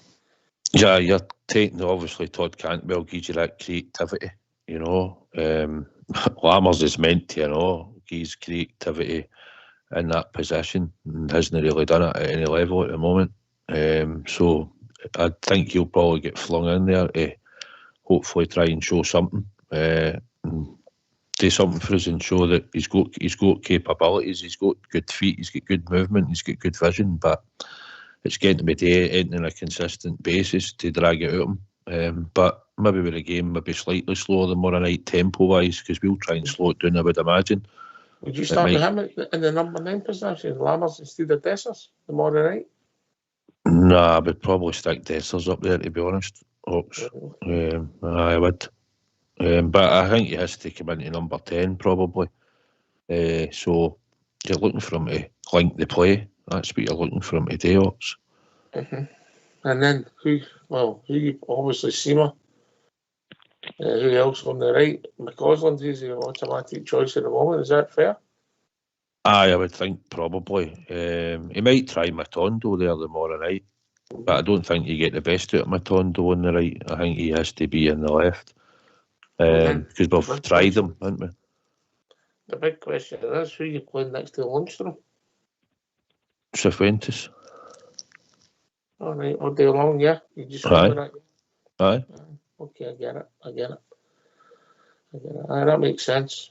Yeah, you're taking, obviously, Todd Cantwell gives you that creativity, you know. Lammers is meant to, you know, gives creativity in that position and hasn't really done it at any level at the moment. So I think he'll probably get flung in there to hopefully try and show something, and do something for us and show that he's got capabilities, he's got good feet, he's got good movement, he's got good vision, but it's getting to be doing on a consistent basis to drag it out of him. But maybe with the game, maybe slightly slower than more night tempo-wise, because we'll try and slow it down, I would imagine. Would you start with him in the number 9 position, Lammers instead of Dessers, tomorrow night? No, I would probably stick Dessers up there, to be honest. I would. But I think he has to come into number 10, probably. So you're looking for him to link the play. That's what you're looking for him to do, Ox. And then who obviously Seamer. Who else on the right? McCausland is the automatic choice at the moment. Is that fair? Aye, I would think probably. He might try Matondo there tomorrow night, but I don't think you get the best out of Matondo on the right. I think he has to be in the left. Because we've tried him, haven't we? The big question is, who you playing next to Lundstrom? Cifuentes. All right, all day long, yeah? You just Aye. Aye. Okay, I get it. Aye, that makes sense.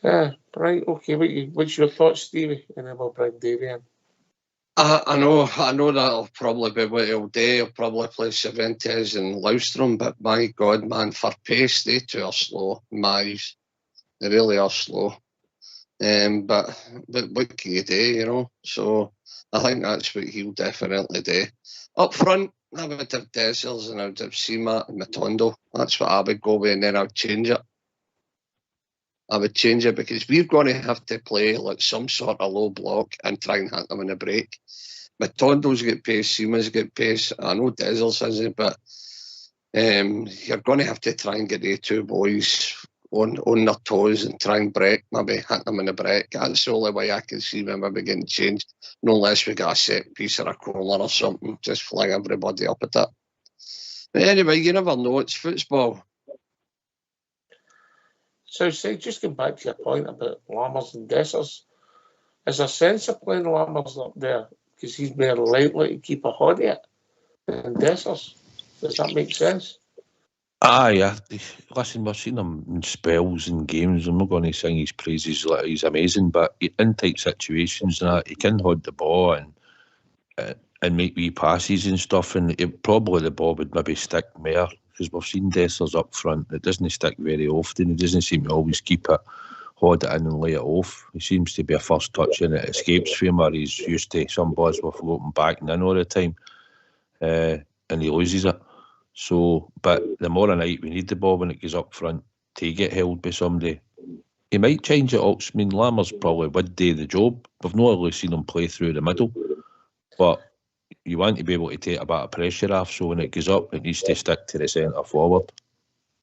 Yeah, right, okay. What's your thoughts, Stevie? And then we'll bring Davey in. I know that'll probably be what he'll do. He'll probably play Cifuentes and Lundstrom, but my God, man, for pace, they two are slow. They really are slow. But what can you do, you know? So I think that's what he'll definitely do. Up front, I would have Dessers and I would have Seamer and Matondo. That's what I would go with, and then I would change it. Because we're going to have to play like some sort of low block and try and hit them in a break. Matondo's got pace, Seamer's got pace. I know Dessers isn't, but you're going to have to try and get the two boys on their toes and try and break, maybe hit them in the break. That's the only way I can see them maybe getting changed. No less we got a set piece or a corner or something, just fling everybody up at it. But anyway, you never know, it's football. So, say, just going back to your point about Lammers and Dessers, is there sense of playing Lammers up there because he's more likely to keep a hold of it than Dessers? Does that make sense? Aye, listen, we've seen him in spells and games. I'm not going to sing his praises like he's amazing, but in tight situations and that, he can hold the ball and make wee passes and stuff, and probably the ball would maybe stick more, because we've seen Dessers up front. It doesn't stick very often. He doesn't seem to always keep it hold it in and lay it off. He seems to be a first touch and it escapes from him, or he's used to some boys with floating back and in all the time, and he loses it. So, but the more night we need the ball when it goes up front to get held by somebody. He might change it up. I mean, Lammers probably would do the job. We've not really seen him play through the middle, but you want to be able to take a bit of pressure off, so when it goes up, it needs to stick to the centre forward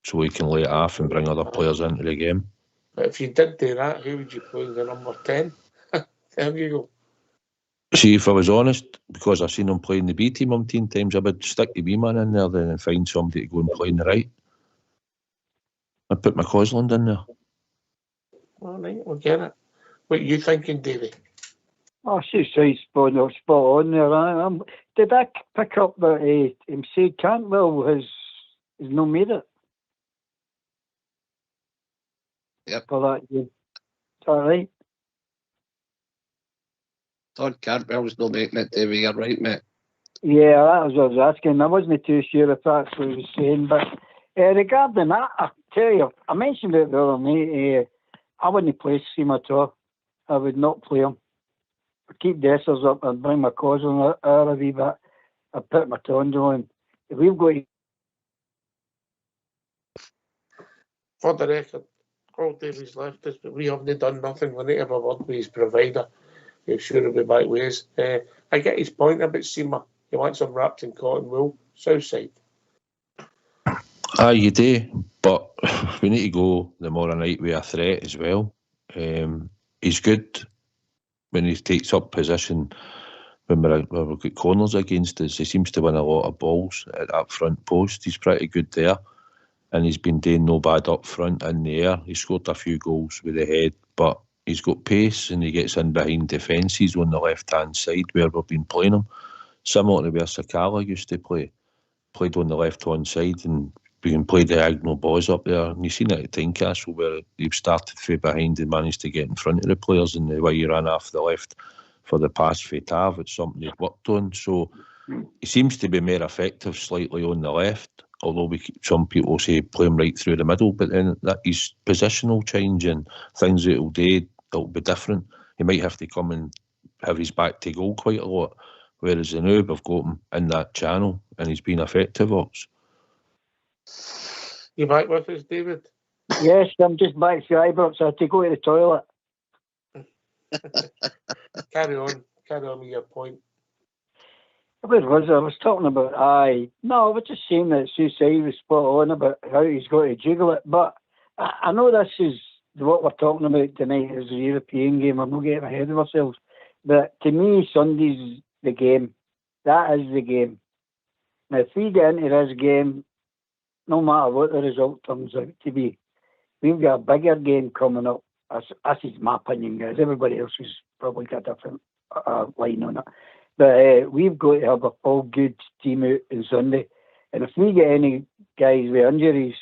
so he can lay it off and bring other players into the game. But if you did do that, who would you play as the number 10? There you go. See, if I was honest, because I've seen him play in the B team 10 times, I would stick the B man in there then and find somebody to go and play in the right. I'd put McCausland in there. All right, we'll get it. What are you thinking, Davey? Oh, she's right, spot on there. Did I pick up that MC Cantwell has no made it? Yep. For that game. Is that right? Todd Cantwell's not making it, Davey. You're right, mate. Yeah, that was what I was asking. I wasn't too sure if that's what he was saying, but regarding that, I tell you, I mentioned it the other night. I wouldn't play him at all. I would not play him. I'd keep Dessers up and bring my cousin out a wee bit. I'd put my Tondo on. If we've got... For the record, all Davies left us, but we haven't done nothing. We need to have a word with his provider. He's sure he'll be back with us. I get his point about Seamer. He wants him wrapped in cotton wool. Southside. Aye, you do, but we need to go the more night with a threat as well. He's good when he takes up position when we've got corners against us. He seems to win a lot of balls at that front post. He's pretty good there, and he's been doing no bad up front in the air. He scored a few goals with the head, but he's got pace and he gets in behind defences on the left-hand side where we've been playing him. Similar to where Sakala used to play. Played on the left-hand side and we can play diagonal balls up there. And you've seen it at Tynecastle where they've started from behind and managed to get in front of the players, and the way you ran off the left for the pass for Tav, it's something they've worked on. So he seems to be more effective slightly on the left, although some people say play him right through the middle, but then that his position will change and things that he'll do, it'll be different. He might have to come and have his back to goal quite a lot, whereas now we've got him in that channel and he's been effective. You back with us, David? Yes, I'm just back to Ibrox. I had to go to the toilet. Carry on with your point. Where was I? I was talking about, no, I was just saying that Suicide was spot on about how he's got to jiggle it, but I know this is what we're talking about tonight is a European game. I'm not getting ahead of ourselves, but to me, Sunday's the game. That is the game. Now, if we get into this game, no matter what the result turns out to be, we've got a bigger game coming up. This is my opinion, guys. Everybody else has probably got a different line on it. But we've got to have a full good team out on Sunday. And if we get any guys with injuries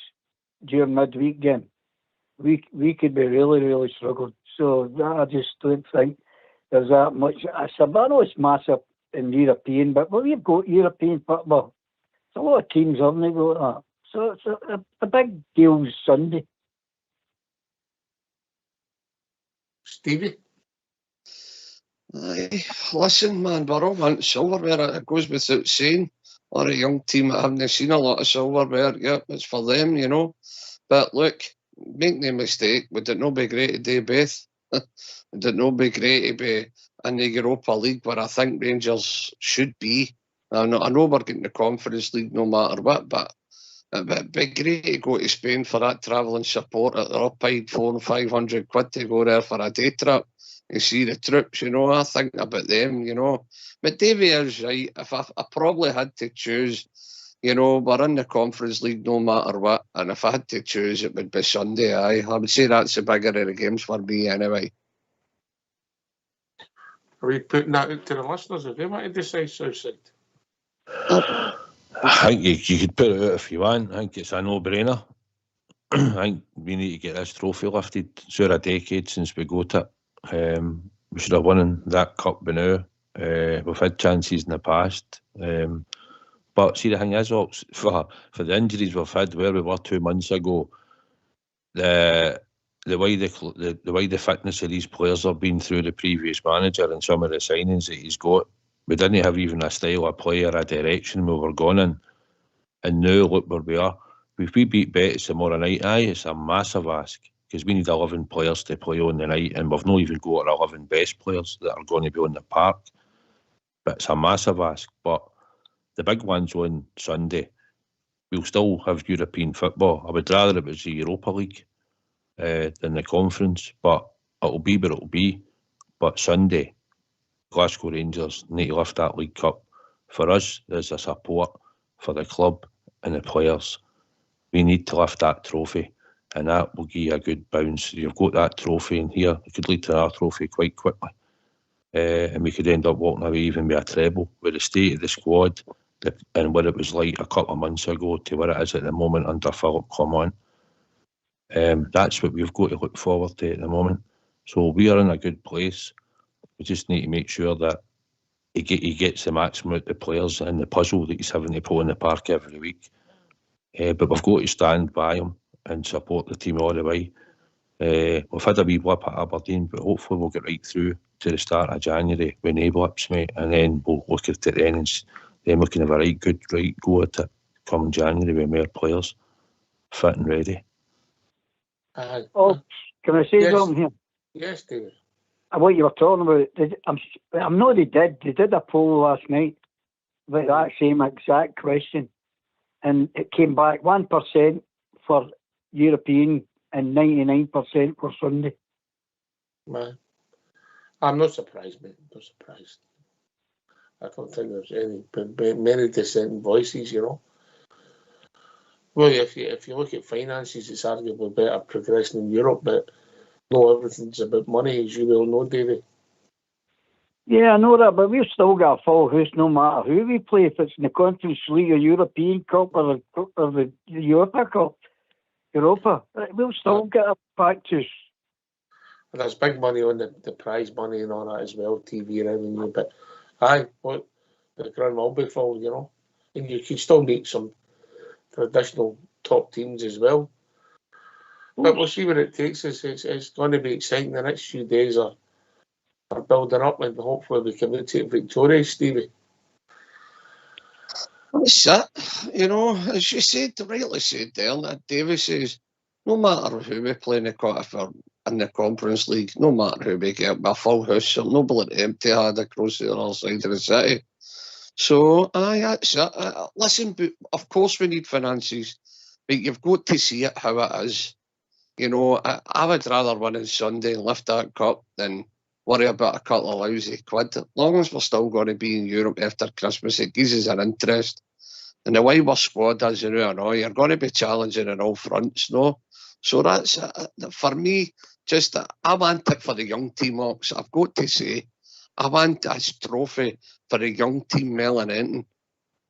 during midweek game, we could be really, really struggling. So I just don't think there's that much. I know it's massive in European, but we've got European football. There's a lot of teams haven't they got that. So it's a big deal Sunday. Stevie? Listen, man, we're all wanting silverware. It goes without saying. Or a young team that haven't seen a lot of silverware. Yeah, it's for them, you know. But look, make no mistake, would it not be great to do both? Would it not be great to be in the Europa League where I think Rangers should be? I know we're getting the Conference League no matter what, but it'd be great to go to Spain for that travelling support at the upside, 400 and 500 quid to go there for a day trip and see the troops, you know. I think about them, you know. But Davey is right. If I probably had to choose, you know, we're in the Conference League no matter what, and if I had to choose, it would be Sunday. I would say that's the bigger of the games for me anyway. Are we putting that out to the listeners if they want to decide Southside? I think you could put it out if you want. I think it's a no-brainer. I think we need to get this trophy lifted. It's over a decade since we got it. We should have won that cup by now. We've had chances in the past. But see, the thing is, for the injuries we've had where we were 2 months ago, the way the fitness of these players have been through the previous manager and some of the signings that he's got, we didn't have even a style of play or a direction we were going in. And now look where we are. If we beat Betis tomorrow night, it's a massive ask because we need 11 players to play on the night, and we've not even got our 11 best players that are going to be on the park. But it's a massive ask. But the big one's on Sunday. We'll still have European football. I would rather it was the Europa League than the conference, but it'll be what it'll be. But Sunday, Glasgow Rangers need to lift that League Cup. For us, there's a support for the club and the players. We need to lift that trophy, and that will give you a good bounce. You've got that trophy in here, it could lead to our trophy quite quickly. And we could end up walking away even with a treble. With the state of the squad and what it was like a couple of months ago to what it is at the moment under Philip Clement, that's what we've got to look forward to at the moment. So we are in a good place. We just need to make sure that he gets the maximum out of the players and the puzzle that he's having to put in the park every week. But we've got to stand by him and support the team all the way. We've had a wee blip at Aberdeen, but hopefully we'll get right through to the start of January with no blips, mate, and then we'll look at it then, and then we can have a right go at it come January with more players fit and ready. Can I say something here? Yes, David. What you were talking about, I'm not they did a poll last night about that same exact question, and it came back 1% for European and 99% for Sunday. Man, I'm not surprised, mate. Not surprised. I don't think there's many dissenting voices, you know. Well, if you look at finances, it's arguably better progressing in Europe, but no, everything's about money, as you well know, David. Yeah, I know that, but we've still got a full house no matter who we play, if it's in the Conference League or European Cup or the Europa Cup. We'll still get a practice. And there's big money on the prize money and all that as well, TV revenue, but the ground will be full, you know. And you can still meet some traditional top teams as well. But we'll see what it takes us. It's going to be exciting. The next few days are building up, and hopefully we can take victorious, Stevie. That's it. You know, as you said, rightly said there, that David says, no matter who we play in the Conference League, no matter who we get, with a full house, so nobody empty had across the other side of the city. So, that's it. Listen, but of course we need finances, but you've got to see it how it is. You know, I would rather win on Sunday and lift that cup than worry about a couple of lousy quid. As long as we're still going to be in Europe after Christmas, it gives us an interest. And the way our squad is, you're going to be challenging on all fronts, no? So that's, for me, I want it for the young team, Ox. I've got to say, I want this trophy for the young team more than anything.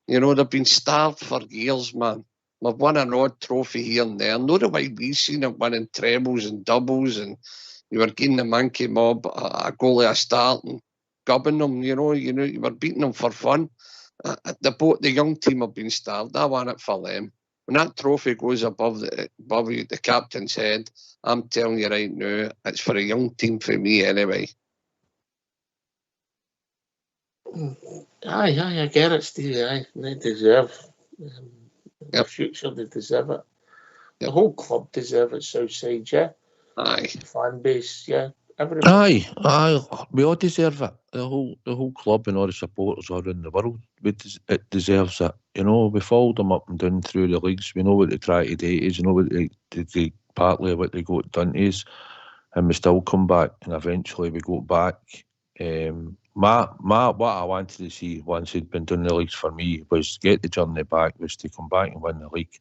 You know, they've been starved for years, man. We've won an odd trophy here and there. Not the way we've seen it winning trebles and doubles, and you were getting the monkey mob a goal at a start and gubbing them, you were beating them for fun. The young team have been starved. I want it for them. When that trophy goes above the captain's head, I'm telling you right now, it's for a young team for me anyway. Aye, I get it, Stevie. Aye, they deserve the future. They deserve it. The whole club deserve it. Southside, yeah. Aye. Fan base, yeah. Everybody. Aye. We all deserve it. The whole club and all the supporters around the world, it deserves it. You know, we followed them up and down through the leagues. We know what they try to do is. You know what they partly what they got done is, and we still come back. And eventually we go back. What I wanted to see once he'd been doing the leagues for me was get the journey back, was to come back and win the league,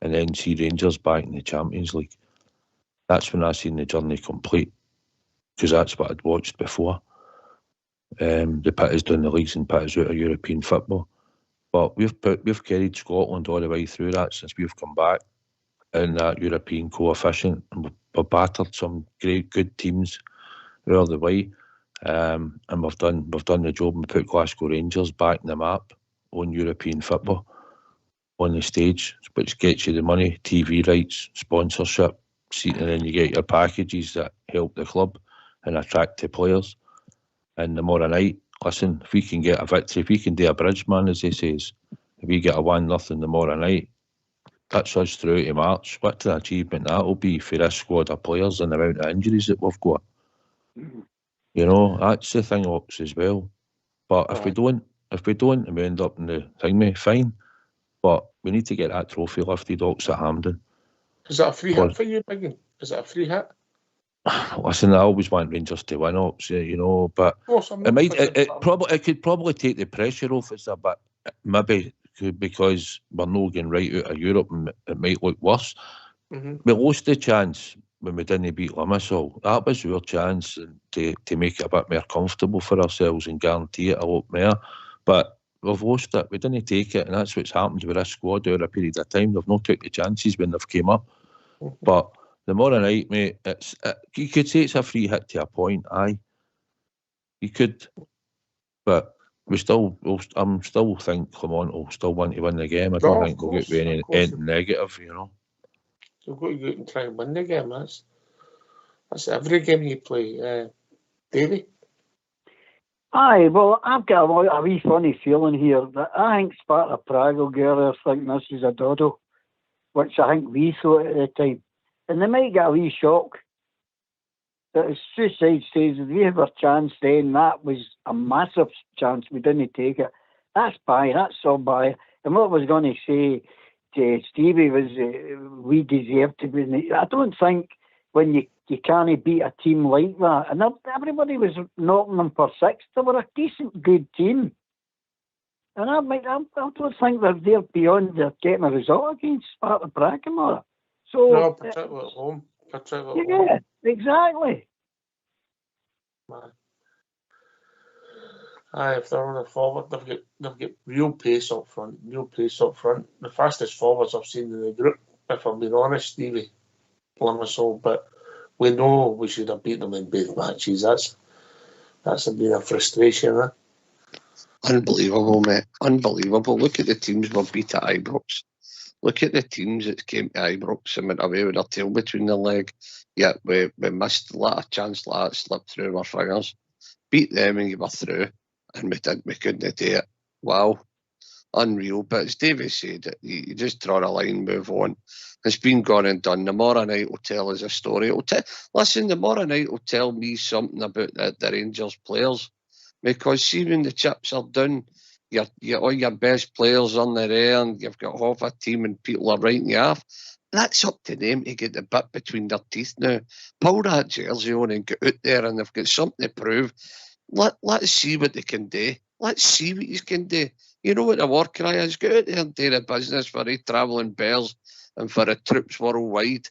and then see Rangers back in the Champions League. That's when I seen the journey complete, because that's what I'd watched before. The put us down the leagues and put us out of European football. But we've carried Scotland all the way through that since we've come back in that European coefficient, and we've battered some great good teams all the way. And we've done the job and put Glasgow Rangers back in the map on European football on the stage, which gets you the money, TV rights, sponsorship, and then you get your packages that help the club and attract the players. And tomorrow night, listen, if we can get a victory, if we can do a bridge, man, as he says, if we get a 1-0 tomorrow night, that's us through to March. What an achievement that will be for this squad of players and the amount of injuries that we've got. You know, that's the thing, Ox, as well. But if we don't, and we end up in the thing, mate, fine. But we need to get that trophy lifted, Ox, at Hampden. Is that a free hit for you, Biggin? Is that a free hit? Listen, I always want Rangers to win, Ox, you know, but it could probably take the pressure off us a bit, maybe because we're not getting right out of Europe and it might look worse. We lost the chance when we didn't beat Limassol. That was our chance to make it a bit more comfortable for ourselves and guarantee it a lot more. But we've lost it. We didn't take it, and that's what's happened with this squad over a period of time. They've not took the chances when they've came up. But tomorrow night, mate, you could say it's a free hit to a point, aye. You could, but I'm still think Clement will still want to win the game. I don't think we'll get anything negative, you know. You've got to go out and try and win the game. That's every game you play, Davey. Aye, well, I've got a wee funny feeling here that I think Sparta Prague will get there thinking this is a dodo, which I think we thought at the time. And they might get a wee shock. That as Suicide says, if we have a chance then, that was a massive chance. We didn't take it. That's by. That's all by. And what I was going to say to Stevie was we deserve to be. I don't think when you can't beat a team like that, and everybody was knocking them for six. They were a decent, good team. And I don't think they're beyond getting a result against Sparta Prague tomorrow. So, no, particularly at home. Yeah, exactly. Man. If they're on the forward, they've got real pace up front. The fastest forwards I've seen in the group, if I'm being honest, Stevie, Limassol. But we know we should have beat them in both matches. That's been a frustration, eh? Unbelievable, mate. Unbelievable. Look at the teams we've beat at Ibrox. Look at the teams that came to Ibrox and went away with their tail between their leg. Yet we missed a lot of chance like that, slipped through our fingers. Beat them and you were through, and we couldn't do it. Wow. Unreal. But as David said, you just draw a line, move on. It's been gone and done. Tomorrow night will tell us a story. Listen, tomorrow night will tell me something about the Rangers players. Because see, when the chips are done, all your best players on their end, you've got half a team and people are writing you off. That's up to them to get the bit between their teeth now. Pull that jersey on and get out there, and they've got something to prove. Let's see what they can do. Let's see what you can do. You know what the war cry is? Go out there and do the business for the travelling bears and for the troops worldwide.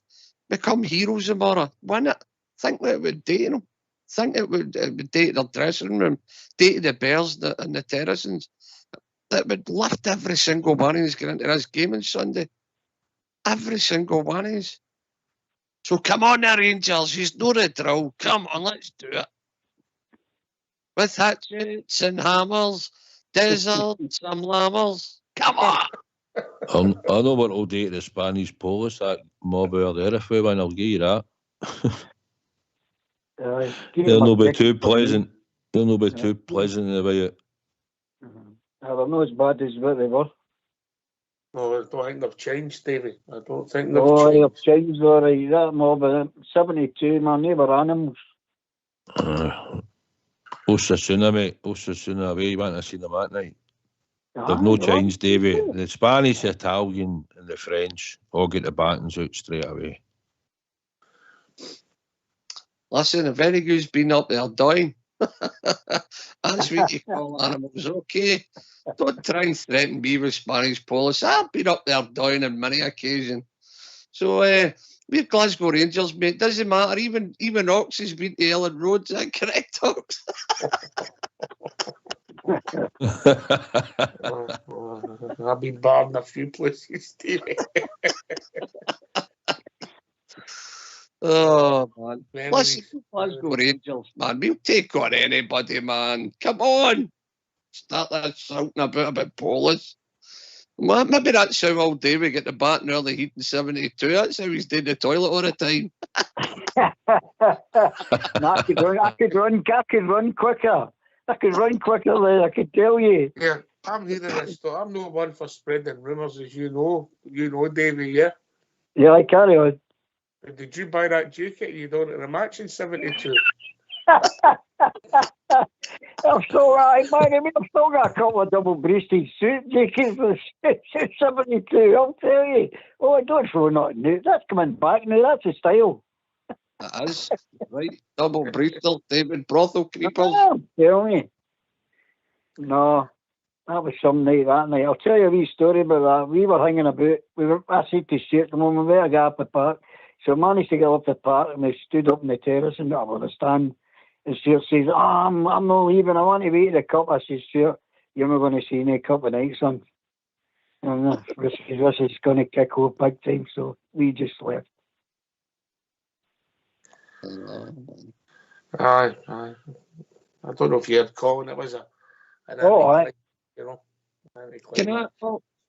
Become heroes tomorrow. Win it. Think what it would do to them. Think it would do to their dressing room, do to the bears and the terracins. That would lift every single one who's going into this game on Sunday. Every single one is. So come on now, Rangers. You know the drill. Come on, let's do it. With hatchets and hammers, desert and some lammers. Come on. I know what it'll do to the Spanish police, that mob over there, if we win, I'll give you that. They'll not be too pleasant. They'll not be too pleasant about it. They're not as bad as what they were. No, I don't think they've changed, Davey. I don't think they've changed. They've changed, all right. That mob, 72, man, they were animals. Osasuna, mate. Osasuna away. You want to see them that night? They've no changed, Davey. The Spanish, the Italian and the French all get the batons out straight away. Listen, if any good's been up there dying, that's what you call animals, okay? Don't try and threaten me with Spanish police. I've been up there dying on many occasions. So, we're Glasgow Rangers, mate. Doesn't matter. Even Ox has been to Ellen Road. Is that correct, Ox? I've been barred in a few places, Stevie. Oh, man. Listen, Glasgow Rangers, man. We'll take on anybody, man. Come on. Start that shouting about police. Well, maybe that's how old David get the bat in early heat in 72. That's how he's doing the toilet all the time. No, I could run quicker. I could run quicker than I could tell you. Yeah, I'm hearing this stuff. I'm not one for spreading rumours, as you know. You know, Davey, yeah? Yeah, I carry on. Did you buy that jacket you done at the match in 72? I've still got a couple of double-breasted suit jackets for 72, I'll tell you. Oh, I don't throw nothing new. That's coming back now. That's the style. That is, right. Double Bristol, David Brothel Creepers. Oh, tell me. No, that was some night that night. I'll tell you a wee story about that. We were hanging about. I said to Stuart, come on, we better get up the park. So I managed to get up the park and we stood up in the terrace and got over the stand. And Stuart says, I'm not leaving. I want to wait at the cup. I said, Stuart, you're not going to see any cup of night, son. And this is going to kick off big time. So we just left. Aye. I don't know if you heard Colin. It was you know.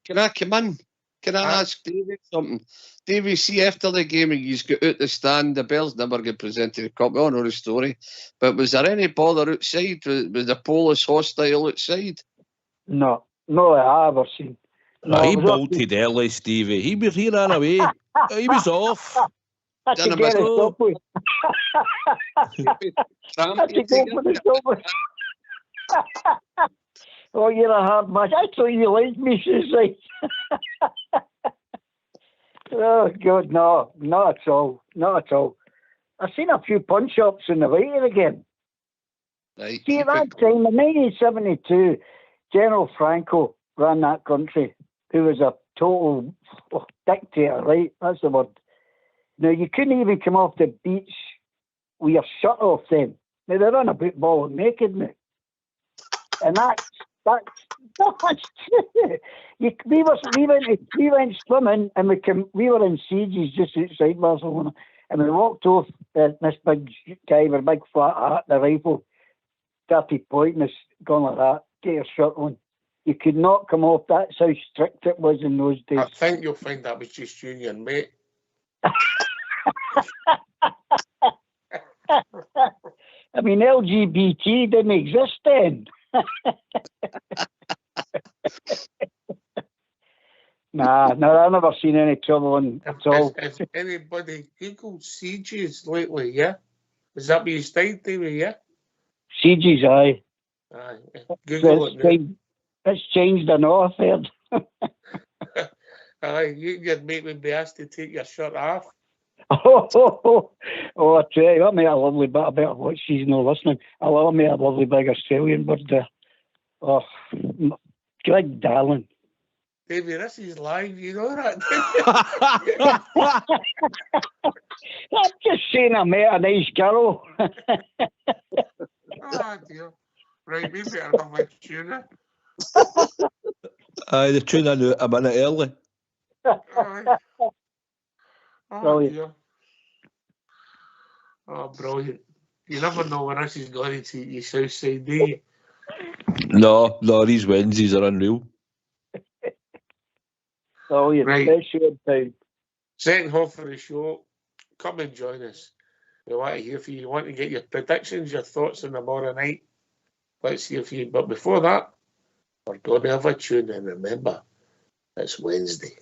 Can I come in? Can I ask David something? David, see after the game and you got out the stand, the bells never get presented the cup. We all know the story. But was there any bother outside? Was the Polish hostile outside? No, I ever seen. No, he bolted early, Stevie. He ran away. He was off. That's to get a stop with. That's to go for the stop with. Oh, you're a hard man. I thought you liked me, she's like. Oh, God, no, not at all. Not at all. I've seen a few punch-ups in the way again. Right. See, at that time, in 1972, General Franco ran that country, who was a total dictator, right? That's the word. Now, you couldn't even come off the beach with your shirt off then. Now, they're on a bit ball naked now. And that's true. We went swimming and we were in Sieges just outside Barcelona, and we walked off this big guy with a big flat hat, the rifle, 30 point, and it's gone like that. Get your shirt on. You could not come off. That's how strict it was in those days. I think you'll find that was just you and your mate. I mean, LGBT didn't exist then. Nah, I've never seen any trouble at all. Has anybody Googled Sieges lately, yeah? Is that what you stayed, David, yeah? Sieges, aye. Aye. Google it now. It's changed, I know, I've heard. Aye, your mate would be asked to take your shirt off. Oh, I tell you, that made a lovely bit. I better watch. She's not listening. I made a lovely big Australian bird there. Oh, good darling. Davey, this is live, you know that? I'm just saying I met a nice girl. Oh, dear. Right, we better have a tuna. Aye, the tuna a minute early. Aye. Oh, Brilliant. dear. Oh, brilliant. You never know when this is going to your south side, do you? No, these Wednesdays are unreal. Brilliant. Right. Best show in town. Second half of the show, come and join us. We want to hear from you. You want to get your predictions, your thoughts on tomorrow night. Let's hear from you. But before that, we're going to have a tune. And remember, it's Wednesday.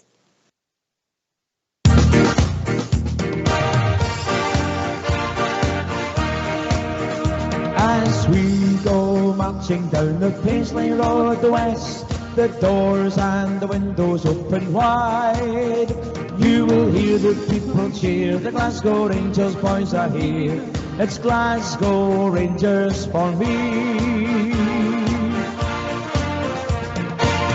As we go marching down the Paisley Road, the west, the doors and the windows open wide, you will hear the people cheer, the Glasgow Rangers boys are here. It's Glasgow Rangers for me.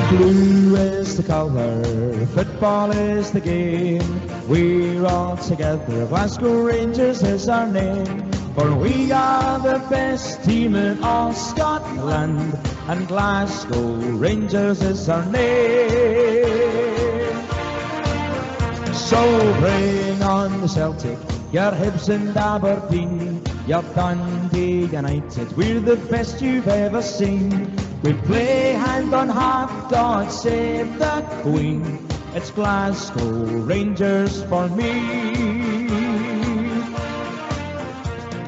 Blue is the colour, football is the game. We're all together, Glasgow Rangers is our name. For we are the best team in all Scotland, and Glasgow Rangers is our name. So bring on the Celtic, your Hibs and Aberdeen, your Dundee United, we're the best you've ever seen. We play hand on heart, God save the Queen. It's Glasgow Rangers for me.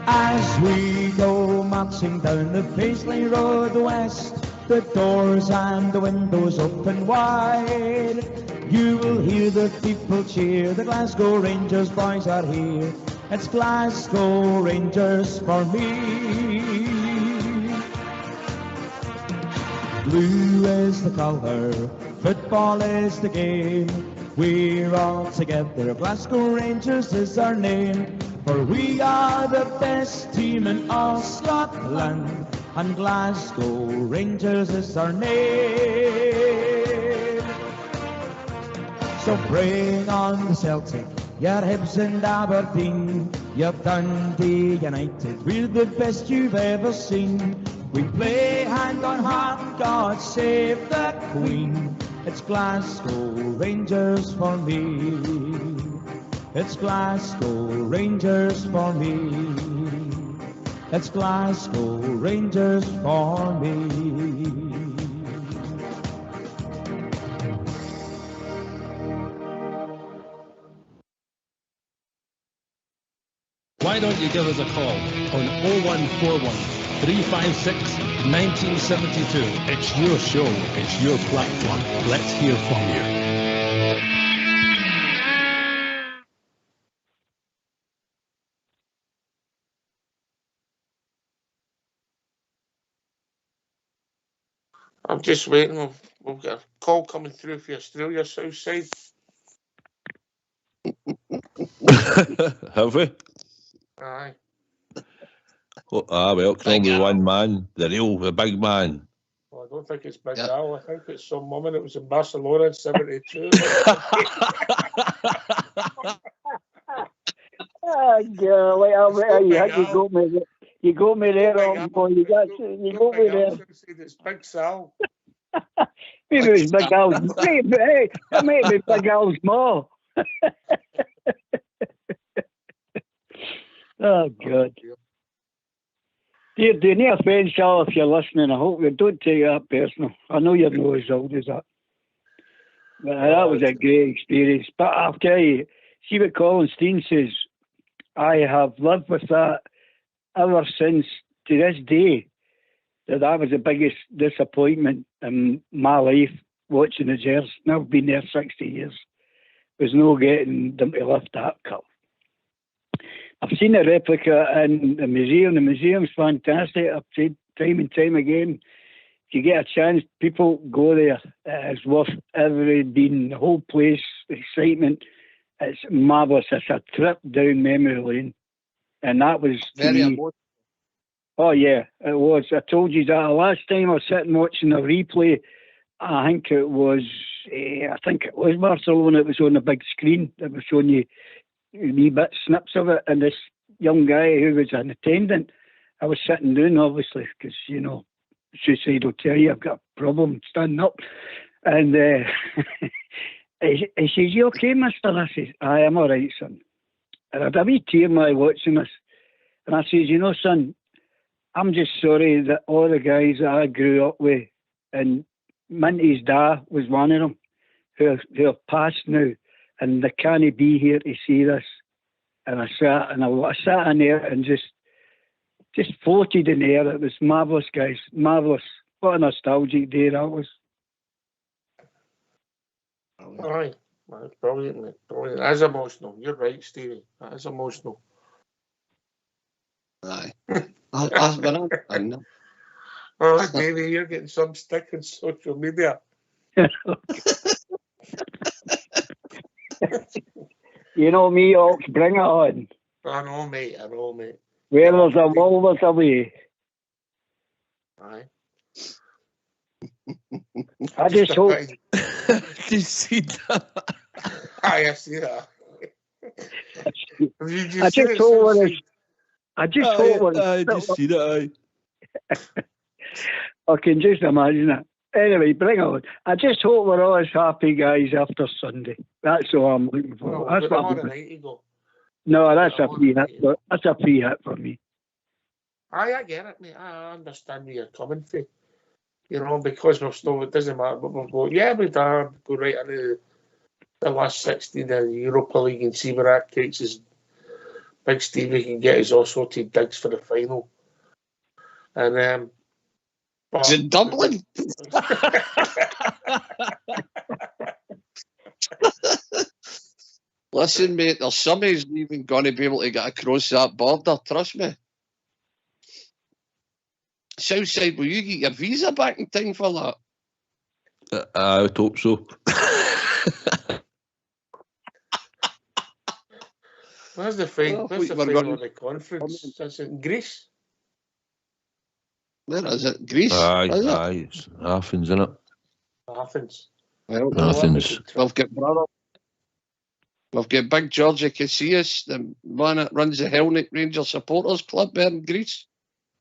As we go marching down the Paisley Road West, the doors and the windows open wide, you will hear the people cheer, the Glasgow Rangers boys are here. It's Glasgow Rangers for me. Blue is the colour, football is the game. We're all together, Glasgow Rangers is our name. For we are the best team in all Scotland, and Glasgow Rangers is our name. So bring on the Celtic, your Hibs and Aberdeen, your Dundee United, we're the best you've ever seen. We play hand on heart, God save the Queen. It's Glasgow Rangers for me. It's Glasgow Rangers for me. It's Glasgow Rangers for me. Why don't you give us a call on 0141 356 1972. It's your show, it's your platform. Let's hear from you. I'm just waiting. We've got a call coming through for Australia, South Side. Have we? Aye. Oh, well, can only be one man, the big man. Well, I don't think it's Big Al. I think it's some woman that was in Barcelona in '72. Oh, golly, you got me there, boy. You got me there. It's Big Sal. Maybe it was Big Al's. Hey, it might be Big Al's ma. Oh, God. Dear, no offence, Al, if you're listening. I hope you don't take that personal. I know you're not as old as that. But that was a great experience. But I'll tell you, see what Colin Steen says. I have lived with that ever since, to this day, that was the biggest disappointment in my life, watching the Gers. And I've been there 60 years. There's no getting them to lift that cup. I've seen a replica in the museum. The museum's fantastic. I've said time and time again, if you get a chance, people go there. It's worth every being, the whole place, the excitement. It's marvellous. It's a trip down memory lane. And that was very emotional. Oh, yeah, it was. I told you that the last time I was sitting watching a replay, I think it was Barcelona. It was on the big screen. It was showing you wee bit snips of it, and this young guy who was an attendant, I was sitting down, obviously, because, you know, suicidal tell you I've got a problem standing up. And he says, "You okay, mister?" I says, "I am all right, son." And I had a wee tear while watching this. And I says, "You know, son, I'm just sorry that all the guys that I grew up with, and Minty's dad was one of them, who have passed now, and they can't be here to see this." And I sat in there and just floated in the air. It was marvellous, guys, marvellous. What a nostalgic day that was. Aye, that's brilliant, mate. Brilliant. That's emotional. You're right, Stevie. That is emotional. Aye. I know. Oh, Davey, you're getting some stick on social media. You know me, Ox, bring it on. I know, mate. Where there's a will, there's a way. Aye. I just hope. You see that? Aye, I see that. I just hope I just see that. I can just imagine it. Anyway, bring it on. I just hope we're all as happy, guys, after Sunday. That's all I'm looking for. No, that's what I'm go. No, that's a free hit. That's a free hit for me. Aye, I get it, mate. I understand where you're coming from. because we're still, it doesn't matter, but we'll go, we'd go right into the last 16 of the Europa League and see where that takes us. Big Stevie can get us all sorted digs for the final. And is it Dublin? Listen, mate, there's somebody's even going to be able to get across that border, trust me. Southside, will you get your visa back in time for that? I would hope so. Where's the final? Where's the final of the conference? That's in Greece. Where is it? Greece? Aye, Is it's Athens, isn't it? Athens. Well, Athens. We've got Big Georgie Casillas, the man that runs the Helnick Rangers Supporters Club there in Greece.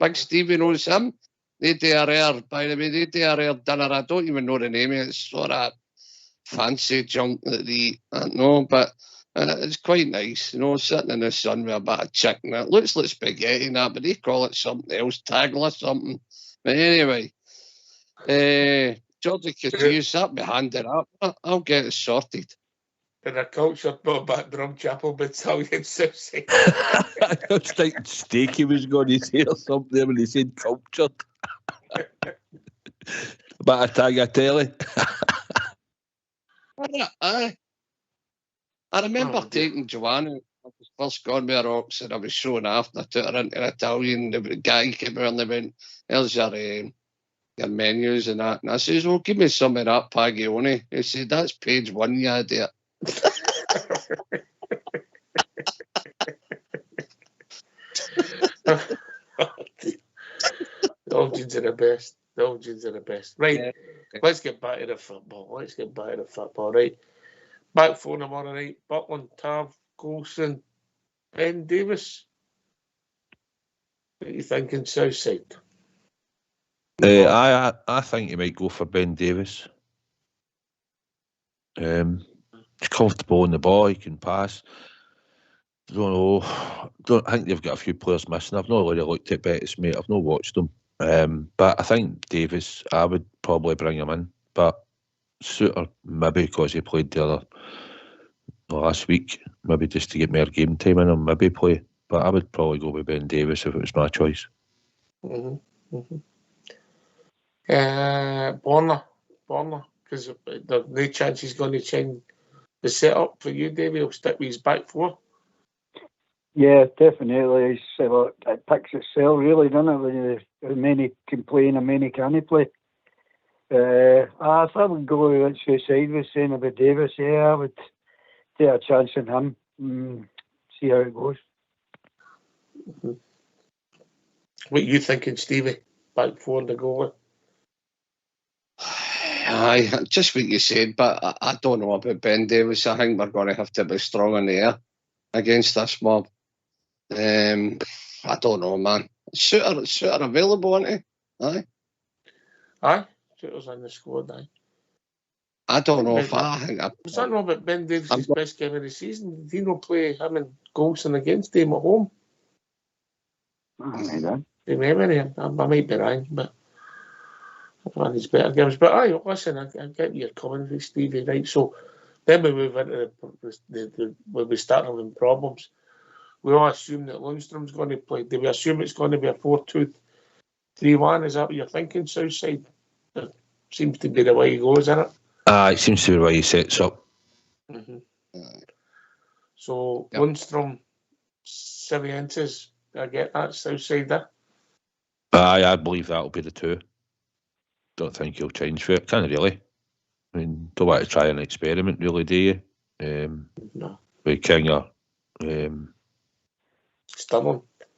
Big Stevie knows him. They do a rare, by the way, they do a rare dinner. I don't even know the name of it. It's sort of fancy junk that they eat. I don't know, but it's quite nice, sitting in the sun with a bit of chicken. It looks like spaghetti and that, but they call it something else, tagla something. But anyway, Georgie Casillas, that'll be handed up. I'll get it sorted. In a cultured not back drum chapel battalion Southside. I was thinking Steaky was going to say or something when he said cultured. But a tagliatelle. I remember taking Joanna. I was first gone with her ox and I was showing off. And I took her into an Italian. The guy came over and they went, "There's your menus and that." And I says, "Well, give me some of that pagione." He said, "That's page 1, you idiot." The Belgians are the best. Right, let's get back to the football. Right. Back 4 tomorrow night. Butland, Tav, Coulson, Ben Davis. What are you thinking, Southside? I think he might go for Ben Davis. He's comfortable on the ball, he can pass. I don't know. I think they've got a few players missing. I've not really looked at Betis, mate. I've not watched them. But I think Davis, I would probably bring him in. But Suter, maybe because he played the last week, maybe just to get more game time in him, maybe play. But I would probably go with Ben Davis if it was my choice. Borna, because there's no chance he's going to change the setup for you, Davey. He'll stick with his back 4. Yeah, definitely. It picks itself, really, doesn't it? When many can play and many can't play. If I would go with what Suicide was saying about Davis, I would take a chance on him. See how it goes. What are you thinking, Stevie? Back 4 to go with? Aye, just what you said, but I don't know about Ben Davis. I think we're going to have to be strong in the air against this mob. I don't know, man. Suter available, isn't he? Aye, Suter's in the squad, aye. I don't know if I think... Was that not about Ben Davis' best game of the season? Did he not play him and Golson against him at home? I might be wrong, but one of his better games. But aye, listen, I get your commentary, Stevie, right? So then we move into when we start having problems. We all assume that Lundstrom's going to play. Do we assume it's going to be a 4-2-3-1? Is that what you're thinking, Southside? That seems to be the way he goes, isn't it? It seems to be the way he sets up. So Lundstrom, Cervantes, I get that, Southside there. I believe that'll be the 2. Don't think he'll change for it. Can't really. I mean, don't want to try an experiment, really, do you? No. With King or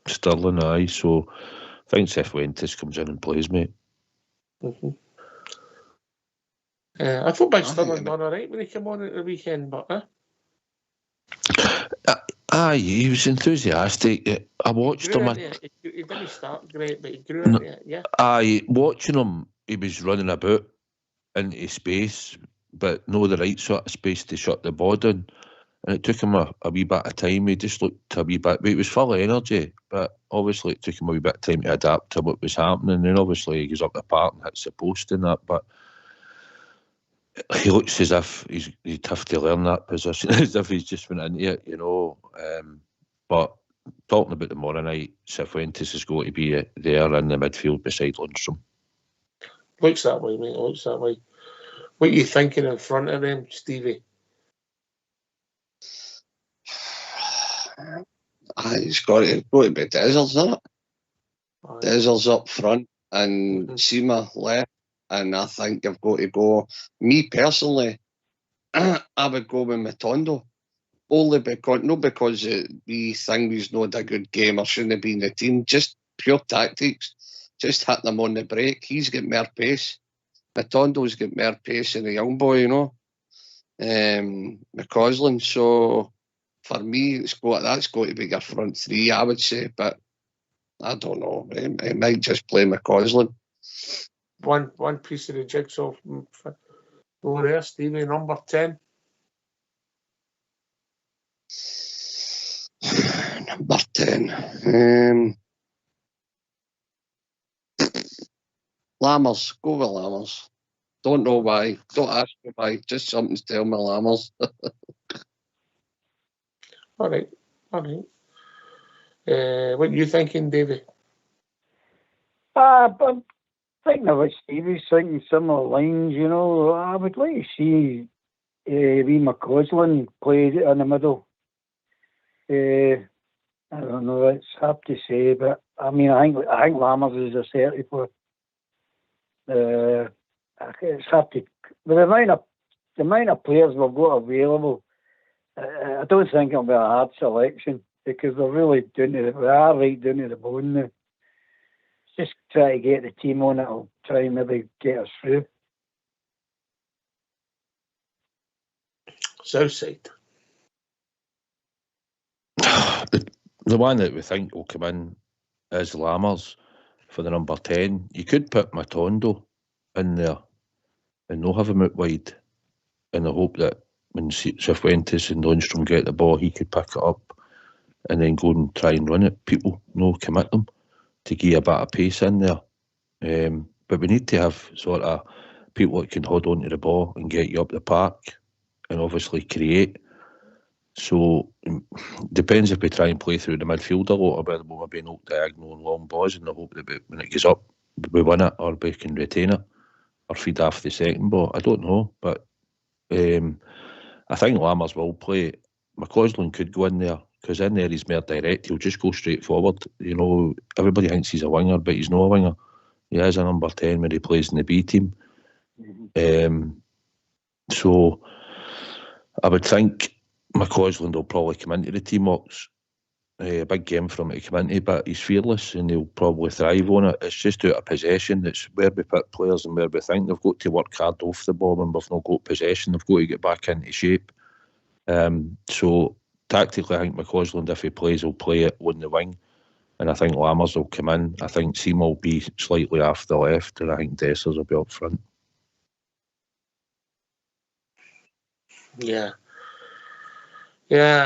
Sterling, aye. So I think Cervantes comes in and plays, mate. I thought Big Sterling done all right when he came on at the weekend, but Aye, he was enthusiastic. I watched him. He didn't start great, but he grew into it, yeah. Aye, watching him, he was running about into space, but no the right sort of space to shut the ball down. And it took him a wee bit of time. He just looked a wee bit, he was full of energy, but obviously it took him a wee bit of time to adapt to what was happening. And obviously he goes up the park and hits the post and that, but he looks as if he'd have to learn that position, as if he's just went into it, you know. But talking about tomorrow night, Cifuentes is going to be there in the midfield beside Lundstrom. Looks that way, mate. Looks that way. What are you thinking in front of them, Stevie? It's got to be Deserts, isn't it? Deserts up front and Seema left, and I think you've got to go. Me personally, I would go with Matondo. Only because we think he's not a good game or shouldn't be in the team. Just pure tactics. Just hitting him on the break. He's got more pace. Matondo's got more pace than a young boy, you know. McCausland. So for me, that's got to be your front three, I would say. But I don't know. He might just play McCausland. One piece of the jigsaw over there, Stevie, number 10. Number 10. Lammers. Go with Lammers. Don't know why. Don't ask me why. Just something to tell me Lammers. All right. What are you thinking, David? I'm thinking of what Stevie's thinking, similar lines, you know. I would like to see wee McCausland play in the middle. I don't know, it's hard to say, but I mean, I think Lammers is a 34. It's hard to, with the amount of players we've got available, I don't think it'll be a hard selection because we are right down to the bone now. Just try to get the team on it. I'll try and maybe get us through. Southside. The one that we think will come in is Lammers for the number 10. You could put Matondo in there and not have him out wide in the hope that when Cifuentes and Lundstrom get the ball, he could pick it up and then go and try and run it. People commit them to give a bit of pace in there. But we need to have sort of people that can hold on to the ball and get you up the park and obviously create. So depends if we try and play through the midfield a lot, or whether we'll maybe knock diagonal and long balls in the hope that when it goes up, we win it, or we can retain it, or feed off the second ball. I don't know, but I think Lammers will play. McCausland could go in there, because in there he's more direct. He'll just go straight forward. You know, everybody thinks he's a winger, but he's not a winger. He is a number 10 when he plays in the B team. So I would think McCausland will probably come into the team box. A big game for him to come into, but he's fearless and he'll probably thrive on it. It's just out of possession. It's where we put players and where we think they've got to work hard off the ball when we've not got possession. They've got to get back into shape. So tactically, I think McCausland, if he plays, will play it on the wing. And I think Lammers will come in. I think Seema will be slightly off the left, and I think Dessers will be up front. Yeah,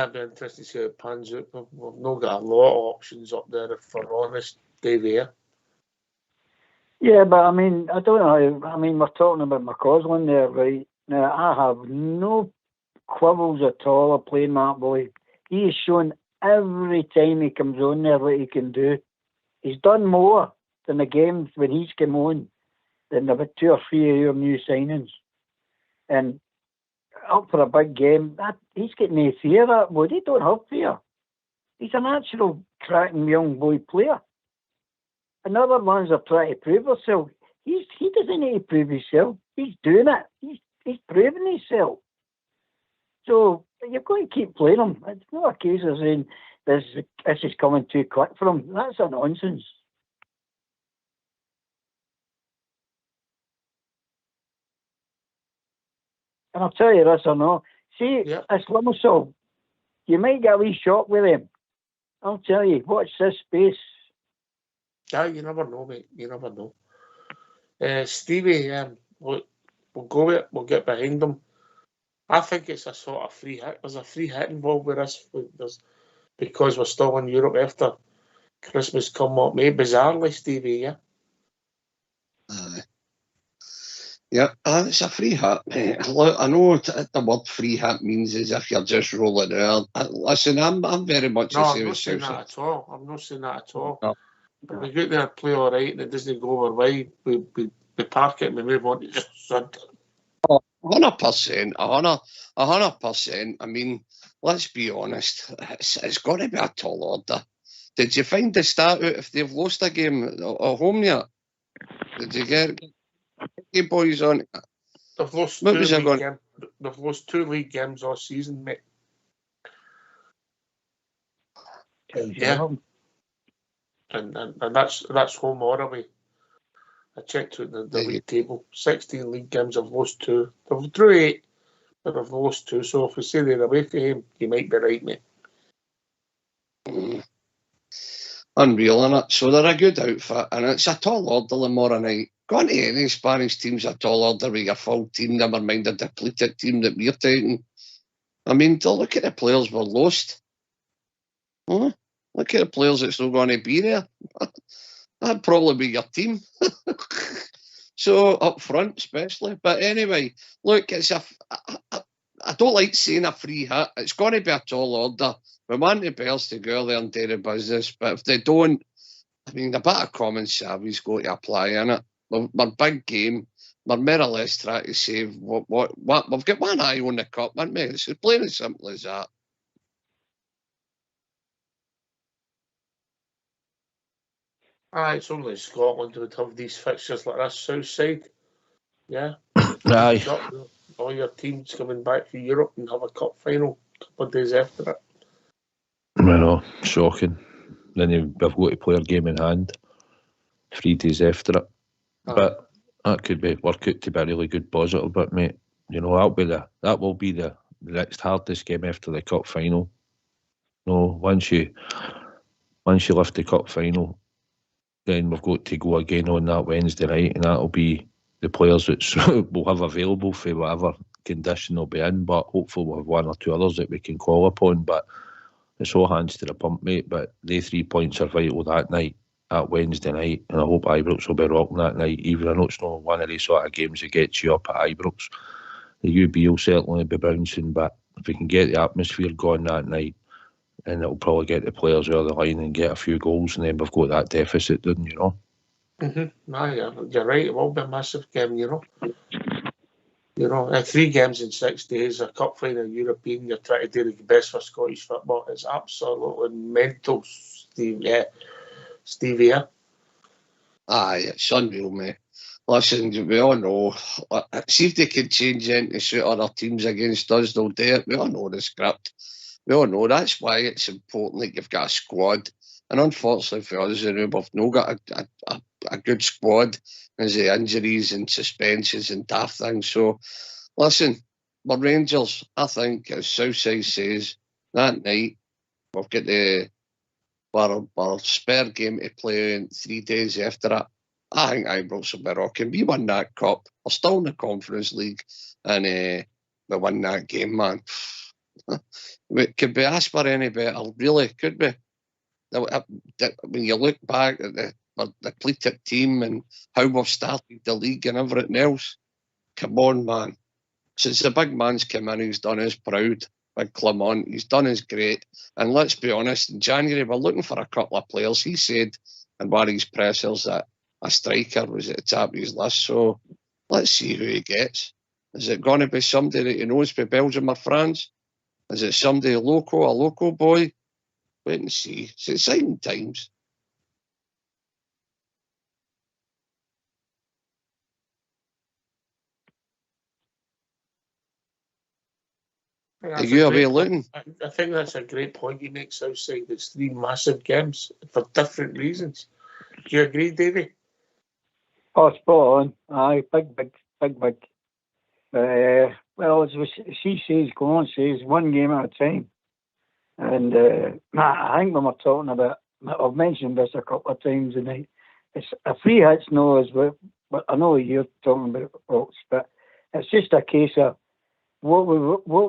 I'd be interested to see how it pans out. We've not got a lot of options up there, if we're honest, Dave. Yeah, but I mean, I don't know. I mean, we're talking about McCausland there, right? Now, I have no quibbles at all of playing that boy. He has shown every time he comes on there what he can do. He's done more than the games when he's come on than about 2 or 3 of your new signings. And up for a big game, he's got no fear, that boy. He don't have fear. He's a natural cracking young boy player. And other ones are trying to prove himself. He doesn't need to prove himself. He's doing it. He's proving himself. So you've got to keep playing him. It's not a case of saying this is coming too quick for him. That's a nonsense. And I'll tell you this or no. See, it's Limassol. You might get a wee shock with him. I'll tell you, watch this space. Yeah, you never know, mate. You never know. Stevie, we'll go with it. We'll get behind him. I think it's a sort of free hit. There's a free hit involved with this. Because we're still in Europe after Christmas come up, May. Bizarrely, Stevie, yeah? Yeah, it's a free hit, mate. Look, I know the word free hit means as if you're just rolling out. Listen, I'm very much No, the I'm same not as saying Southside. that at all. I'm not saying that at all. No. But we get there, play all right, and it doesn't go over wide. We park it and we move on to just Sunday. 100%, 100%. I mean, let's be honest. It's got to be a tall order. Did you find the stat out if they've lost a game at home yet? Did you get you boys on? They've lost What was I going? They've lost 2 league games all season, mate. Yeah. And that's home or away. I checked out the league table. 16 league games, I've lost 2. They've drew 8, but I've lost 2. So if we say they're away from him, you might be right, mate. Unreal, innit? So they're a good outfit, and it's a tall order tomorrow night. Going to any Spanish team's a tall order with your full team, never mind a depleted team that we're taking. I mean, to look at the players we're lost. Huh? Look at the players that's still going to be there. That'd probably be your team. So up front, especially. But anyway, look, I don't like saying a free hit. It's going to be a tall order. We want the Bears to go there and do the business, but if they don't, I mean, a bit of common service got to apply in it. We're big game. We're more or less trying to save what we've got one eye on the cup, haven't we? It's as plain as simple as that. It's only Scotland would have these fixtures like this, south side. Yeah. Aye. All your teams coming back from Europe and have a cup final a couple of days after it. I know, shocking. Then we've got to play our game in hand 3 days after it. But that could work out to be a really good positive. But mate, you know, that will be the next hardest game after the cup final. No, once you lift the cup final, then we've got to go again on that Wednesday night, and that'll be the players that we'll have available for whatever condition they'll be in. But hopefully we'll have 1 or 2 others that we can call upon. But it's all hands to the pump, mate. But they 3 points are vital that night, that Wednesday night, and I hope Ibrox will be rocking that night. Even I know it's not one of these sort of games that gets you up at Ibrox. The UB will certainly be bouncing, but if we can get the atmosphere going that night, and it'll probably get the players over the line and get a few goals, and then we've got that deficit, didn't you know? You're right. It will be a massive game, you know. You know, 3 games in 6 days, a cup final, European. You're trying to do the best for Scottish football. It's absolutely mental, Stevie. Yeah. Aye, it's unreal, mate. Listen, we all know. See if they can change it to suit other teams against us, they'll do it. We all know the script. We all know that's why it's important that you've got a squad. And unfortunately for us, we've not got a good squad because of injuries and suspensions and daft things. So, listen, we're Rangers. I think, as Southside says, that night we've got our spare game to play in 3 days after it. I think Ibrox will be rocking. We won that cup. We're still in the Conference League, and we won that game, man. It could be asked for any better, really, could be. When you look back at the depleted team and how we've started the league and everything else, come on, man. Since the big man's come in, he's done us proud. Big Clement, he's done us great. And let's be honest, in January, we're looking for a couple of players. He said in one of his pressers that a striker was at the top of his list. So let's see who he gets. Is it going to be somebody that he knows for Belgium or France? Is it somebody a local boy? Wait and see. It's exciting times. Are you away looking? I think that's a great point you make, Southside. It's 3 massive games for different reasons. Do you agree, Davey? Oh, spot on. Aye, big. Well, as she says, Colin says, 1 game at a time. And I think when we're talking about, I've mentioned this a couple of times tonight, it's a free hits, no, as well. But I know you're talking about Rocks, but it's just a case of what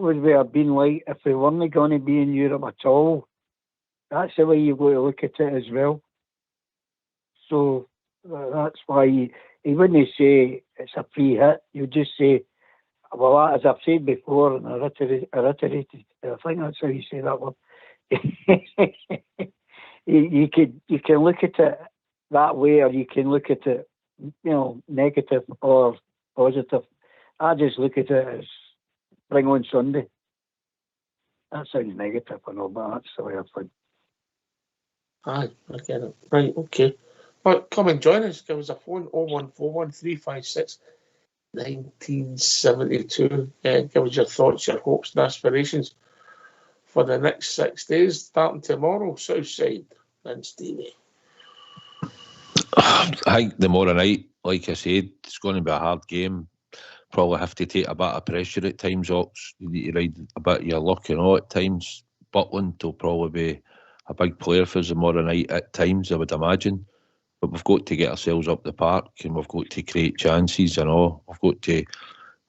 would we have been like if we weren't going to be in Europe at all? That's the way you've got to look at it as well. So that's why he wouldn't say it's a free hit. You just say, well, as I've said before, and I reiterated, I think that's how you say that word. you can look at it that way, or you can look at it, negative or positive. I just look at it as bring on Sunday. That sounds negative, I know, but that's the way I think. Aye, I get it. Right, okay. But come and join us. Give us a phone, 0141 356 1972. Give us your thoughts, your hopes and aspirations for the next 6 days, starting tomorrow, Southside and Stevie. I think tomorrow night, like I said, it's going to be a hard game. Probably have to take a bit of pressure at times, Ox. You need to ride a bit of your luck and all at times. Butland will probably be a big player for us tomorrow night at times, I would imagine. But we've got to get ourselves up the park, and we've got to create chances and all. We've got to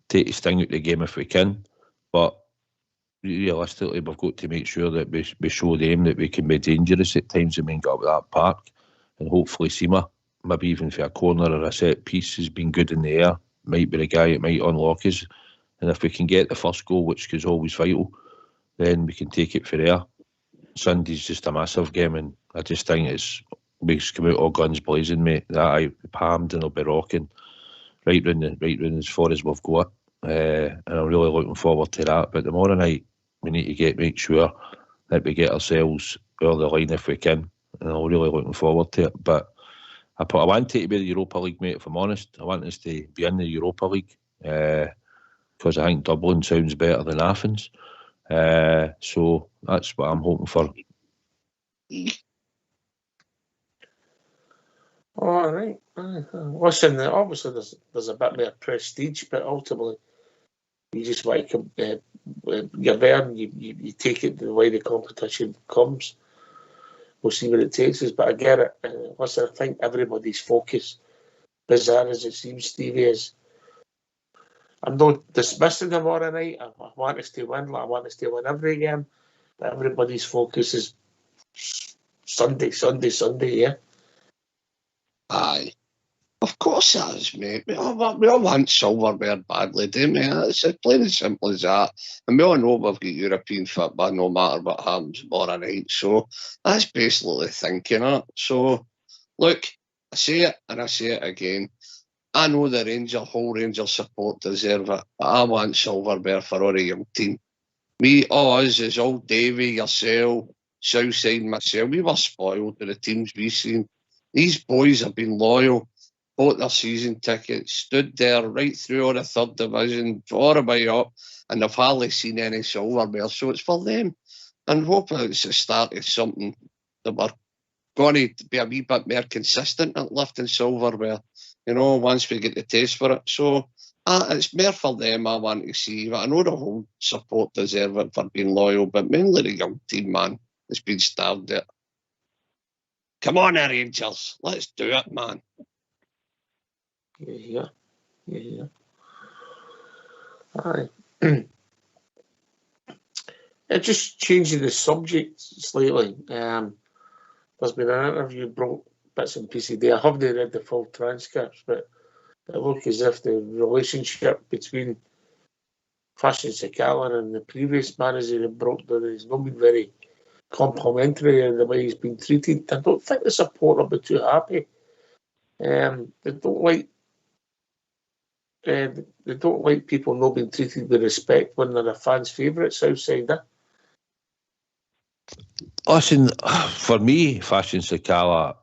take the sting out of the game if we can. But realistically, we've got to make sure that we show them that we can be dangerous at times when we get up that park. And hopefully Seema, maybe even for a corner or a set piece, has been good in the air. Might be the guy that might unlock us. And if we can get the first goal, which is always vital, then we can take it for there. Sunday's just a massive game, and I just think we come out all guns blazing, mate. That I palmed and I'll be rocking right round as far as we've got. And I'm really looking forward to that. But tomorrow night, we need to make sure that we get ourselves over the line if we can. And I'm really looking forward to it. But I want it to be the Europa League, mate, if I'm honest. I want us to be in the Europa League because I think Dublin sounds better than Athens. So that's what I'm hoping for. All right. Listen, obviously there's a bit more prestige, but ultimately you just want to you're there and you take it the way the competition comes. We'll see what it takes us, but I get it. Listen, I think everybody's focus, bizarre as it seems, Stevie, is I'm not dismissing them tomorrow night. I want us to win. I want us to win every game, but everybody's focus is Sunday, yeah? Aye. Of course it is, mate. We all want silverware badly, don't we? It's as plain and simple as that. And we all know we've got European football no matter what happens tomorrow night. So that's basically thinking it. So, look, I say it and I say it again. I know the whole Rangers support deserve it, but I want silverware for our young team. All us is old Davy, yourself, Southside, myself. We were spoiled with the teams we've seen. These boys have been loyal, bought their season tickets, stood there right through all the third division, all the way up, and they've hardly seen any silverware. So it's for them. And hopefully it's the start of something that we're going to be a wee bit more consistent at lifting silverware, once we get the taste for it. So it's more for them I want to see. I know the whole support deserve it for being loyal, but mainly the young team, man, has been starved at. Come on, Rangers. Let's do it, man. Yeah. Aye. Just changing the subject slightly. There's been an interview brought bits and pieces there. I haven't read the full transcripts, but it looks as if the relationship between Fashion Sakala and the previous manager had brought there has not been very complimentary in the way he's been treated. I don't think the support will be too happy. They don't like people not being treated with respect when they're a fan's favourites outside. Listen, for me, Fashion Sakala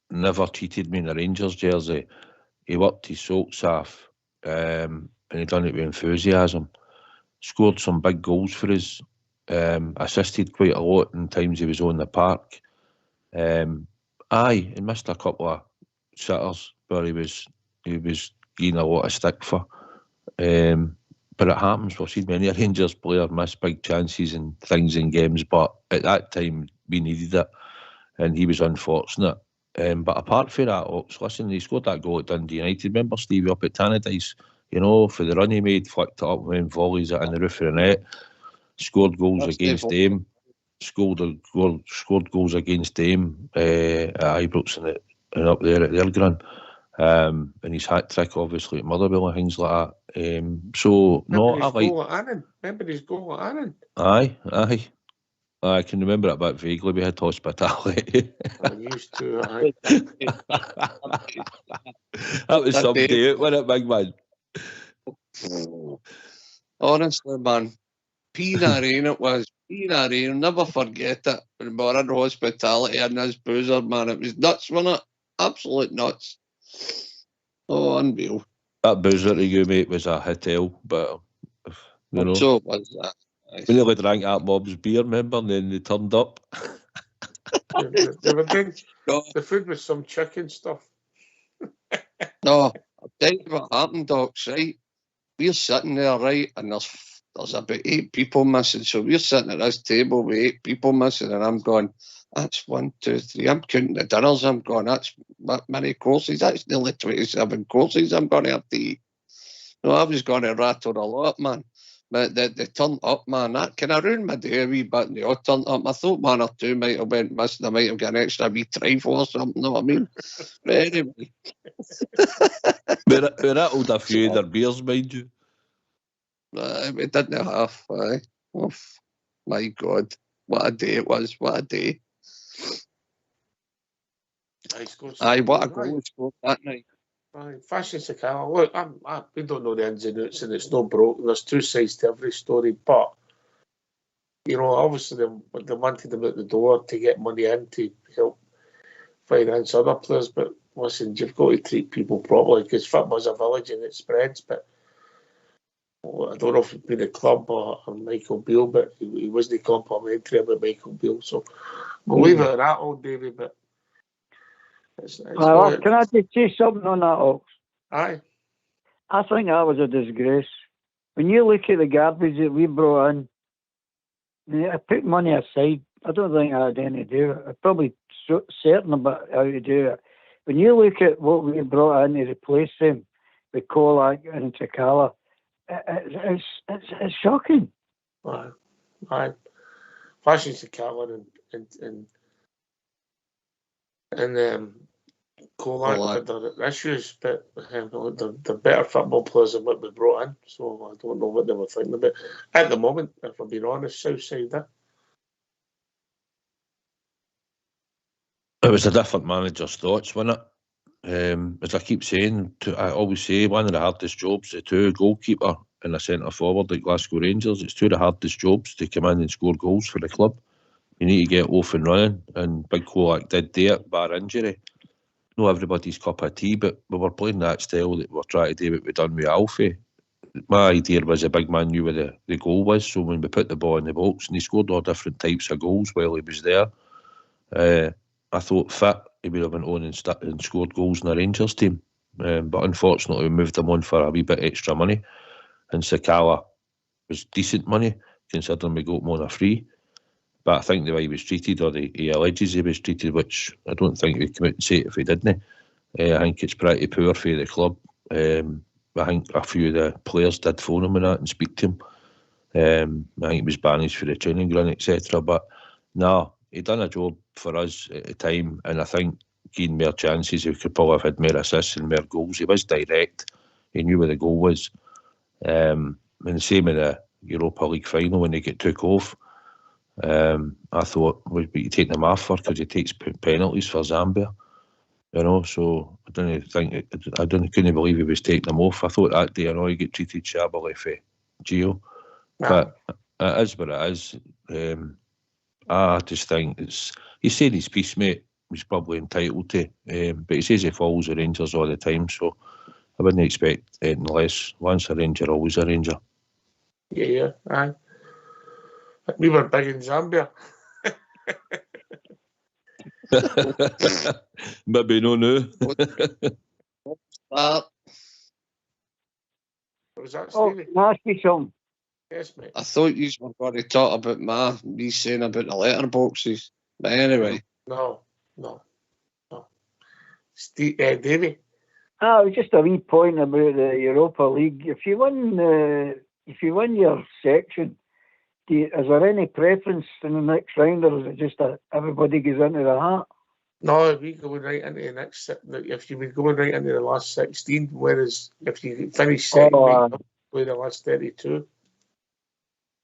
never cheated me in a Rangers jersey. He worked his socks off, and he done it with enthusiasm. Scored some big goals for us. Assisted quite a lot in times he was on the park. He missed a couple of sitters where he was getting a lot of stick for. But it happens. We've seen many Rangers player miss big chances and things in games, but at that time we needed it, and he was unfortunate. But apart from that, listen, he scored that goal at Dundee United. Remember Stevie up at Tannadice You know, for the run he made, flicked it up, went volleys it in the roof of the net, scored goals That's against them, scored goals against them at Ibrox and up there at their ground. And his hat trick, obviously, at Motherwell and things like that. So, no, I like. Remember his goal at Annan? Aye. I can remember it, but vaguely we had hospitality. I used to. Aye. That was some day, wasn't it, big man? Honestly, man, Pina Rain it was. Pina Rain, never forget it. When we were in hospitality and this boozer, man, it was nuts, wasn't it? Absolute nuts. Oh, unreal. That boozer to you, mate, was a hotel, but you know. So it was that. We nearly drank that mob's beer, remember? And then they turned up. They were doing the food with some chicken stuff. No, I'll tell you what happened, Docs, right? We're sitting there, right, and there's about 8 people missing. So we're sitting at this table with 8 people missing, and I'm going, that's 1, 2, 3. I'm counting the dinners. I'm going, that's that many courses. That's nearly 27 courses I'm going to have to eat. No, I was going to rattle a lot, man. But they turned up, man. That kind of ruined my day a wee bit. And they all turned up. I thought 1 or 2 might have went missing. I might have got an extra wee trifle or something. Know what I mean? But anyway. We rattled a few of their beers, mind you. We didn't have. Oh, my God. What a day it was. What a day. Aye, what a goal he scored that night. Fashion Sakala. Look, we don't know the ins and outs, and it's not broken. There's 2 sides to every story, but you know, obviously they wanted them at the door to get money in to help finance other players. But listen, you've got to treat people properly because football's a village and it spreads. But I don't know if it'd been the club or Michael Beale, but he wasn't complimentary about Michael Beale. So we'll leave it at that, old David. But can I just say something on that, Ox? Aye. I think that was a disgrace. When you look at the garbage that we brought in, I put money aside. I don't think I had anything to do with it. I'm probably certain about how to do it. When you look at what we brought in to replace them with Kolak and Sakala, it's shocking. Aye. Fashion Sakala and Kolak had their issues, but they're better football players than what we brought in. So I don't know what they were thinking about. At the moment, if I'm being honest, Southside there. It was a different manager's thoughts, wasn't it? As I keep saying, I always say, one of the hardest jobs, the 2 goalkeeper and a centre forward at Glasgow Rangers, it's 2 of the hardest jobs to come in and score goals for the club. You need to get off and running, and Big Kolak did do it, bar injury. Not everybody's cup of tea, but we were playing that style that we're trying to do what we've done with Alfie. My idea was a big man knew where the goal was, so when we put the ball in the box, and he scored all different types of goals while he was there, I thought fit, he would have been on and scored goals in the Rangers team. But unfortunately, we moved him on for a wee bit extra money, and Sakala was decent money, considering we got him on a free. But I think the way he was treated, or he alleges he was treated, which I don't think we'd come out and say it if he didn't. I think it's pretty poor for the club. I think a few of the players did phone him and that and speak to him. I think he was banished for the training ground, etc. But no, he done a job for us at the time, and I think gained more chances. He could probably have had more assists and more goals. He was direct. He knew where the goal was. And the same in the Europa League final when they get took off. I thought we'd be taking him off for because he takes penalties for Zambia, you know. So I couldn't believe he was taking them off. I thought that day, I know he get treated shabbily for Gio, but it is what it is. I just think he's saying his piece, mate. He's probably entitled to, but he says he follows the Rangers all the time, so I wouldn't expect anything less. Once a Ranger, always a Ranger. Yeah, aye. We were big in Zambia. Maybe no now. What was that, Stevie? Can I ask you something? Yes, mate. I thought you were going to talk about me saying about the letterboxes. But anyway. No. Davey, it was just a wee point about the Europa League. If you win your section, is there any preference in the next round, or is it just that everybody goes into the hat? No, we go right into the next. If you were going right into the last 16, whereas if you finish second, you play the last 32.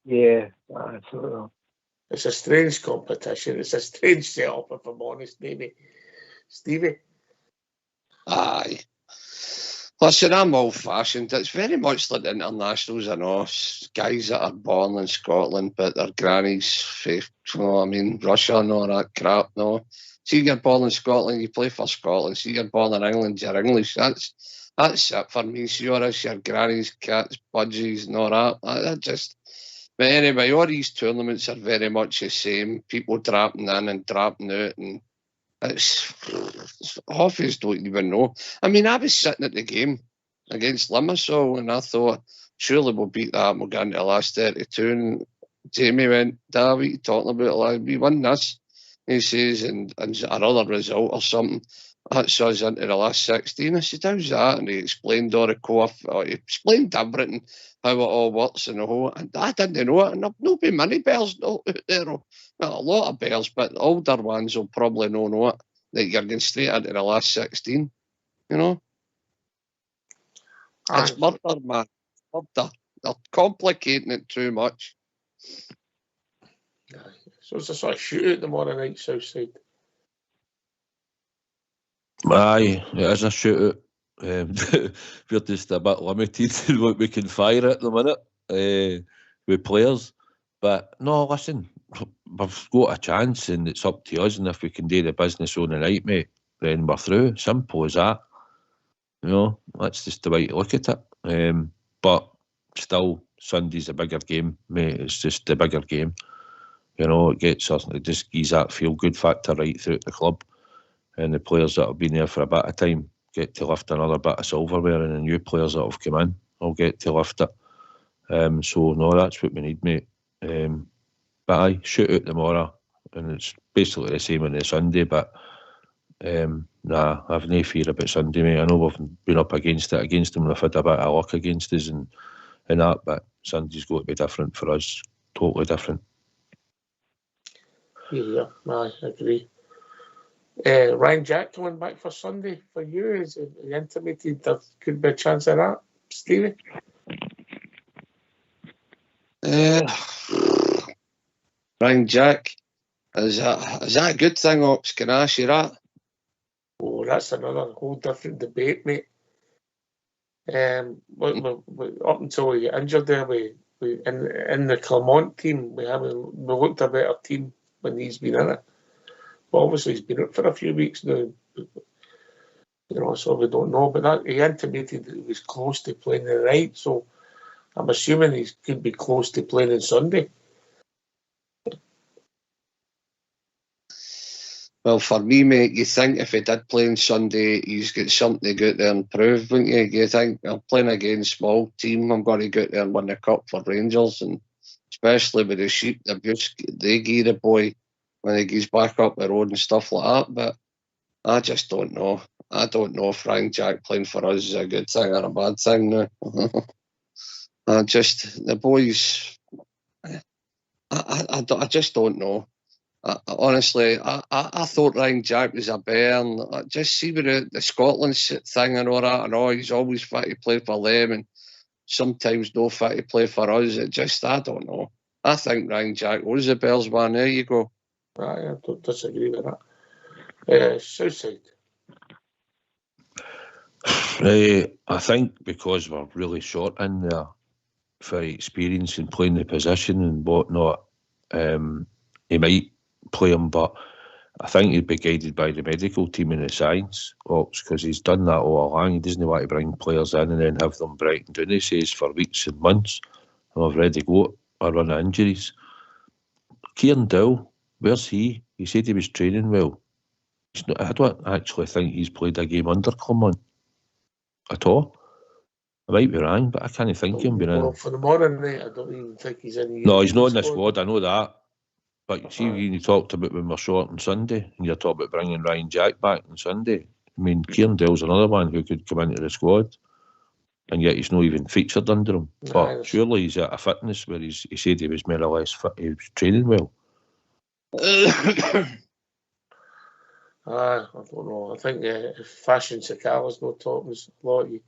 Yeah, absolutely. It's a strange competition. It's a strange setup, if I'm honest, maybe. Stevie? Aye. Listen, I'm old-fashioned. It's very much like the internationals, I know. Guys that are born in Scotland, but their grannies, Russia and all that crap, no. See, you're born in Scotland, you play for Scotland. See, you're born in England, you're English. That's it for me. See, your grannies, cats, budgies and all that. But anyway, all these tournaments are very much the same. People dropping in and dropping out, and it's half of us don't even know. I was sitting at the game against Limassol, and I thought, surely we'll beat that and we'll get into the last 32. And Jamie went, "Dad, what are you talking about? Like, we won this." He says, and another result or something. That's us into the last 16. I said, "How's that?" And he explained all the he explained everything, how it all works and the whole. And I didn't know it. And there'll not be many bears out there. Well, a lot of bears, but the older ones will probably know it. That you're going straight into the last 16. You know? It's murder, man. Murder. They're complicating it too much. So it's a sort of shootout tomorrow night, Southside. Aye, it is a shootout. We're just a bit limited in what we can fire at the minute with players. But no, listen, we've got a chance and it's up to us. And if we can do the business on the night, mate, then we're through. Simple as that. You know, that's just the way to look at it. But still, Sunday's a bigger game, mate. It's just the bigger game. You know, it just gives that feel-good factor right throughout the club. And the players that have been there for a bit of time get to lift another bit of silverware, and the new players that have come in will get to lift it. So, no, that's what we need, mate. But I shoot out tomorrow, and it's basically the same on the Sunday, but nah, I've no fear about Sunday, mate. I know we've been up against them, we've had a bit of luck against us and that, but Sunday's got to be different for us, totally different. Yeah, I agree. Ryan Jack coming back for Sunday for you, is it intimated there could be a chance of that, Stevie? Ryan Jack, is that a good thing, Ops? Can I ask you that? Oh, that's another whole different debate, mate. Up until we get injured there, we in the Clermont team, we looked a better team when he's been in it. But obviously he's been out for a few weeks now, you know, so we don't know. But he intimated that he was close to playing the right, so I'm assuming he could be close to playing on Sunday. Well, for me, mate, you think if he did play on Sunday, he's got something to go out there and prove, wouldn't you? You think, I'm playing against a small team, I'm going to go out there and win the cup for Rangers, and especially with the sheep abuse they give the boy when he goes back up the road and stuff like that. But I just don't know. I don't know if Ryan Jack playing for us is a good thing or a bad thing now. The boys, I just don't know. Honestly, I thought Ryan Jack was a bairn. Just see with the Scotland thing and all that, and he's always fit to play for them, and sometimes no fit to play for us. I don't know. I think Ryan Jack was the Bears man. There you go. I don't disagree with that. Southside. I think because we're really short in there for experience in playing the position and whatnot, he might play him, but I think he'd be guided by the medical team and the science ops, because he's done that all along. He doesn't want to bring players in and then have them breaking down, he says, for weeks and months, and I've already got a run of injuries. Kieran Dow, where's he? He said he was training well. I don't actually think he's played a game under Clermont at all. I might be wrong, but I can't think of him being in. For the morning night, I don't even think he's in. No, he's not in the squad, I know that. But you see, when you talked about when we're short on Sunday, and you're talking about bringing Ryan Jack back on Sunday, I mean, Kieran Dell's another one who could come into the squad, and yet he's not even featured under him. But surely he's at a fitness where he said he was more or less fit, he was training well. I don't know. I think if Fashion Sakala's not talking a lot, you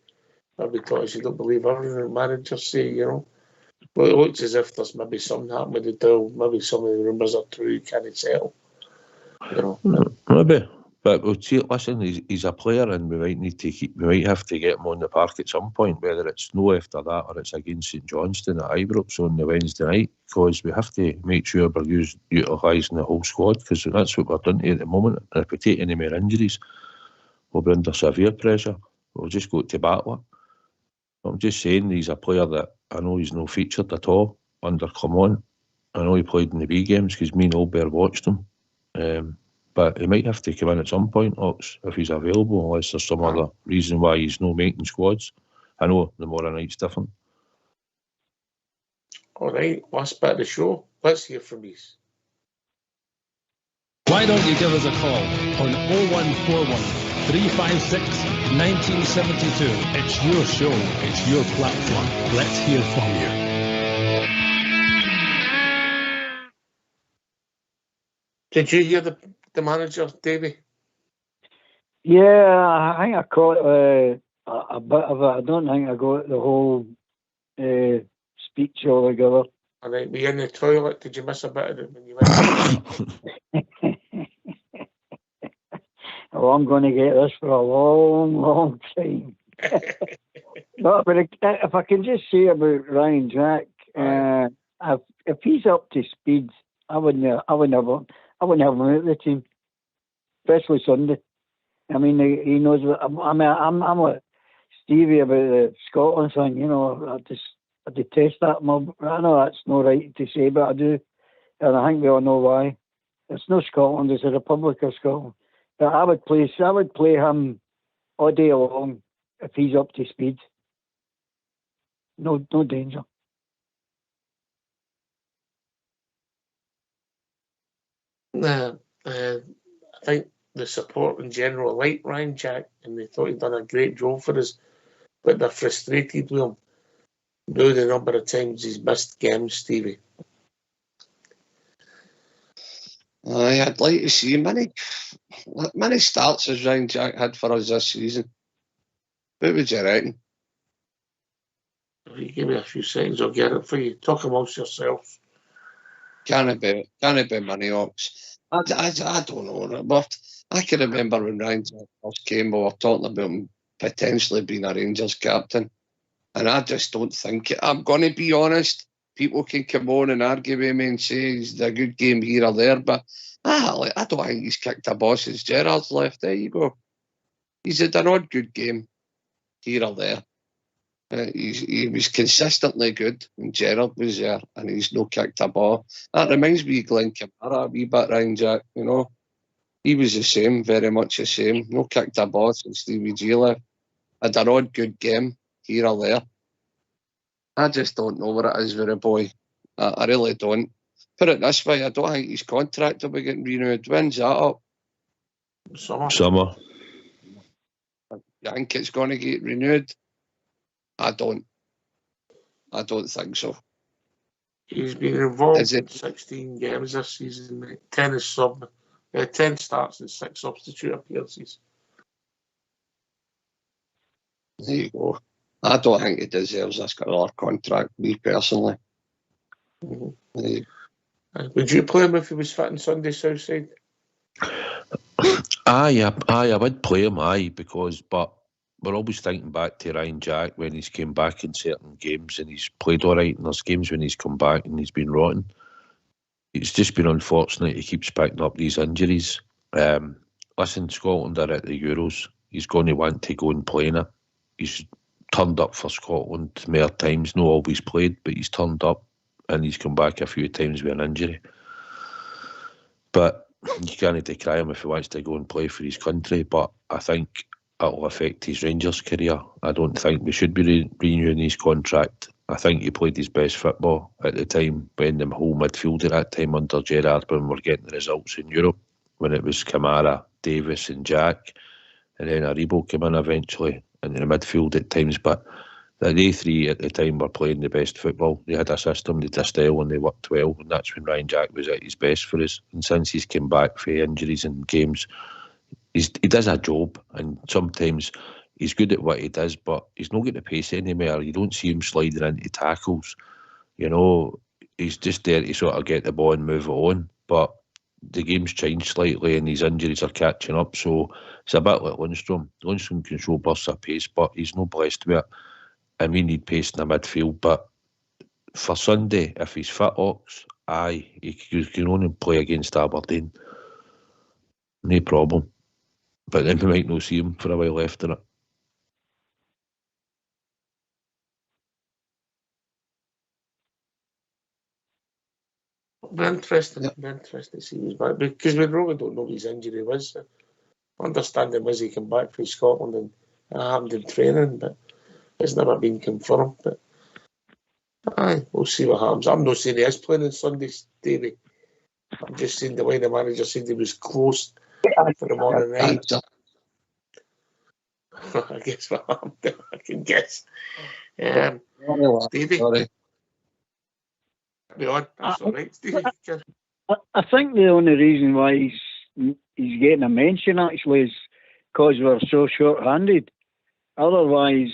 probably thought you don't believe everything managers say, you know. But it looks as if there's maybe something happening with the deal. Maybe some of the rumours are true, can't it settle? You know. Maybe. But we'll see. Listen, he's a player, and we might have to get him on the park at some point, whether it's no after that or it's against St Johnstone at Ibrox on the Wednesday night, because we have to make sure we're utilising the whole squad, because that's what we're doing at the moment. And if we take any more injuries, we'll be under severe pressure. We'll just go to battle it. I'm just saying he's a player that I know he's no featured at all under come on. I know he played in the B games because me and Albert watched him. But he might have to come in at some point, Ox, if he's available, unless there's some other reason why he's not making squads. I know the tomorrow night's different. All right, last bit of the show. Let's hear from you. Why don't you give us a call on 0141 356 1972. It's your show, it's your platform. Let's hear from you. Did you hear the manager, Davey? Yeah, I think I caught a bit of it. I don't think I got the whole speech altogether. All right, were you in the toilet? Did you miss a bit of it when you went? Oh, I'm going to get this for a long, long time. but if I can just say about Ryan Jack, if he's up to speed, I wouldn't have him out of the team, especially Sunday. I mean, he knows what I'm like Stevie about the Scotland thing. You know, I detest that mob. I know that's not right to say, but I do, and I think we all know why. It's no Scotland; it's the Republic of Scotland. But I would play him all day long if he's up to speed. No danger. I think the support in general liked Ryan Jack, and they thought he'd done a great job for us, but they're frustrated with him. Know the number of times he's missed games, Stevie. I'd like to see many starts as Ryan Jack had for us this season. What would you reckon? If you give me a few seconds, I'll get it for you. Talk amongst yourselves. Can it be money, Ox? I don't know, but I can remember when Ryan Jack first came, we were talking about him potentially being a Rangers captain, and I just don't think it. I'm going to be honest. People can come on and argue with me and say he's a good game here or there, but I don't think he's kicked a ball since Gerrard's left. There you go. He's had an odd good game here or there. He was consistently good when Gerrard was there, and he's no kicked a ball. That reminds me of Glenn Kamara a wee bit, Ryan Jack. You know, he was the same, very much the same. No kicked a ball since Stevie G left. Had an odd good game here or there. I just don't know what it is with the boy. I really don't. Put it this way, I don't think his contract will be getting renewed. When's that up? Summer. You think it's going to get renewed? I don't think so. He's been involved in 16 games this season. 10 is 10 starts and 6 substitute appearances. There you go. I don't think he deserves this other contract, me personally. Mm-hmm. Would you play him if he was fit on Sunday, Southside? Aye, I would play him, but we're always thinking back to Ryan Jack when he's came back in certain games and he's played all right, and there's games when he's come back and he's been rotten. It's just been unfortunate he keeps picking up these injuries. Listen, Scotland are at the Euros. He's going to want to go and play in it. He's turned up for Scotland more times, not always played, but he's turned up and he's come back a few times with an injury. But you can't decry him if he wants to go and play for his country, but I think it'll affect his Rangers career. I don't think we should be renewing his contract. I think he played his best football at the time when the whole midfield at that time under Gerrard, when we were getting the results in Europe, when it was Kamara, Davis and Jack. and then Aribo came in eventually into the midfield at times. But they three at the time were playing the best football. They had a system, they had a style, and they worked well. And that's when Ryan Jack was at his best for us. And since he's come back for injuries and games, he does a job. And sometimes he's good at what he does, but he's not getting the pace anymore. You don't see him sliding into tackles. You know, he's just there to sort of get the ball and move it on. But the game's changed slightly and his injuries are catching up. So it's a bit like Lundstrom. Lundstrom can show bursts of pace, but he's not blessed with it. And we need pace in the midfield. But for Sunday, if he's fit, Ox, aye, he can only play against Aberdeen. No problem. But then we might not see him for a while after it. Interesting to see he's back, because we really don't know what his injury was. Understanding was he came back from Scotland and it happened in training, but it's never been confirmed. But aye, we'll see what happens. I'm not saying he is playing on Sunday, Davey. I'm just saying the way the manager said he was close for the morning night. I guess what happened. I can guess. Davey. Sorry. Be on. That's all right, Stevie. I think the only reason why he's getting a mention actually is because we're so short-handed. Otherwise,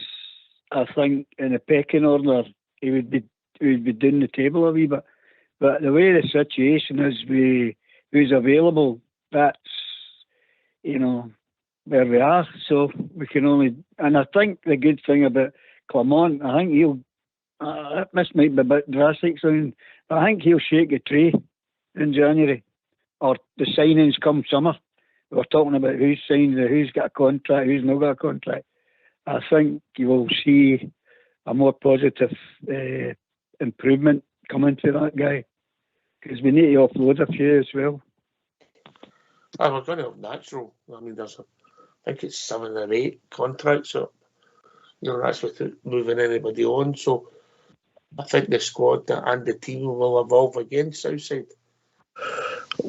I think in a pecking order he would be down the table a wee bit. But the way the situation is, who's available, that's where we are. So we can only. And I think the good thing about Clement, I think he'll. This might be a bit drastic sound, but I think he'll shake a tree in January, or the signings come summer. We're talking about who's signed, who's got a contract, who's not got a contract. I think you will see a more positive improvement coming to that guy, because we need to offload a few as well. We're going to have natural. I mean, I think it's 7 or 8 contracts up. That's without moving anybody on. So I think the squad and the team will evolve again, Southside.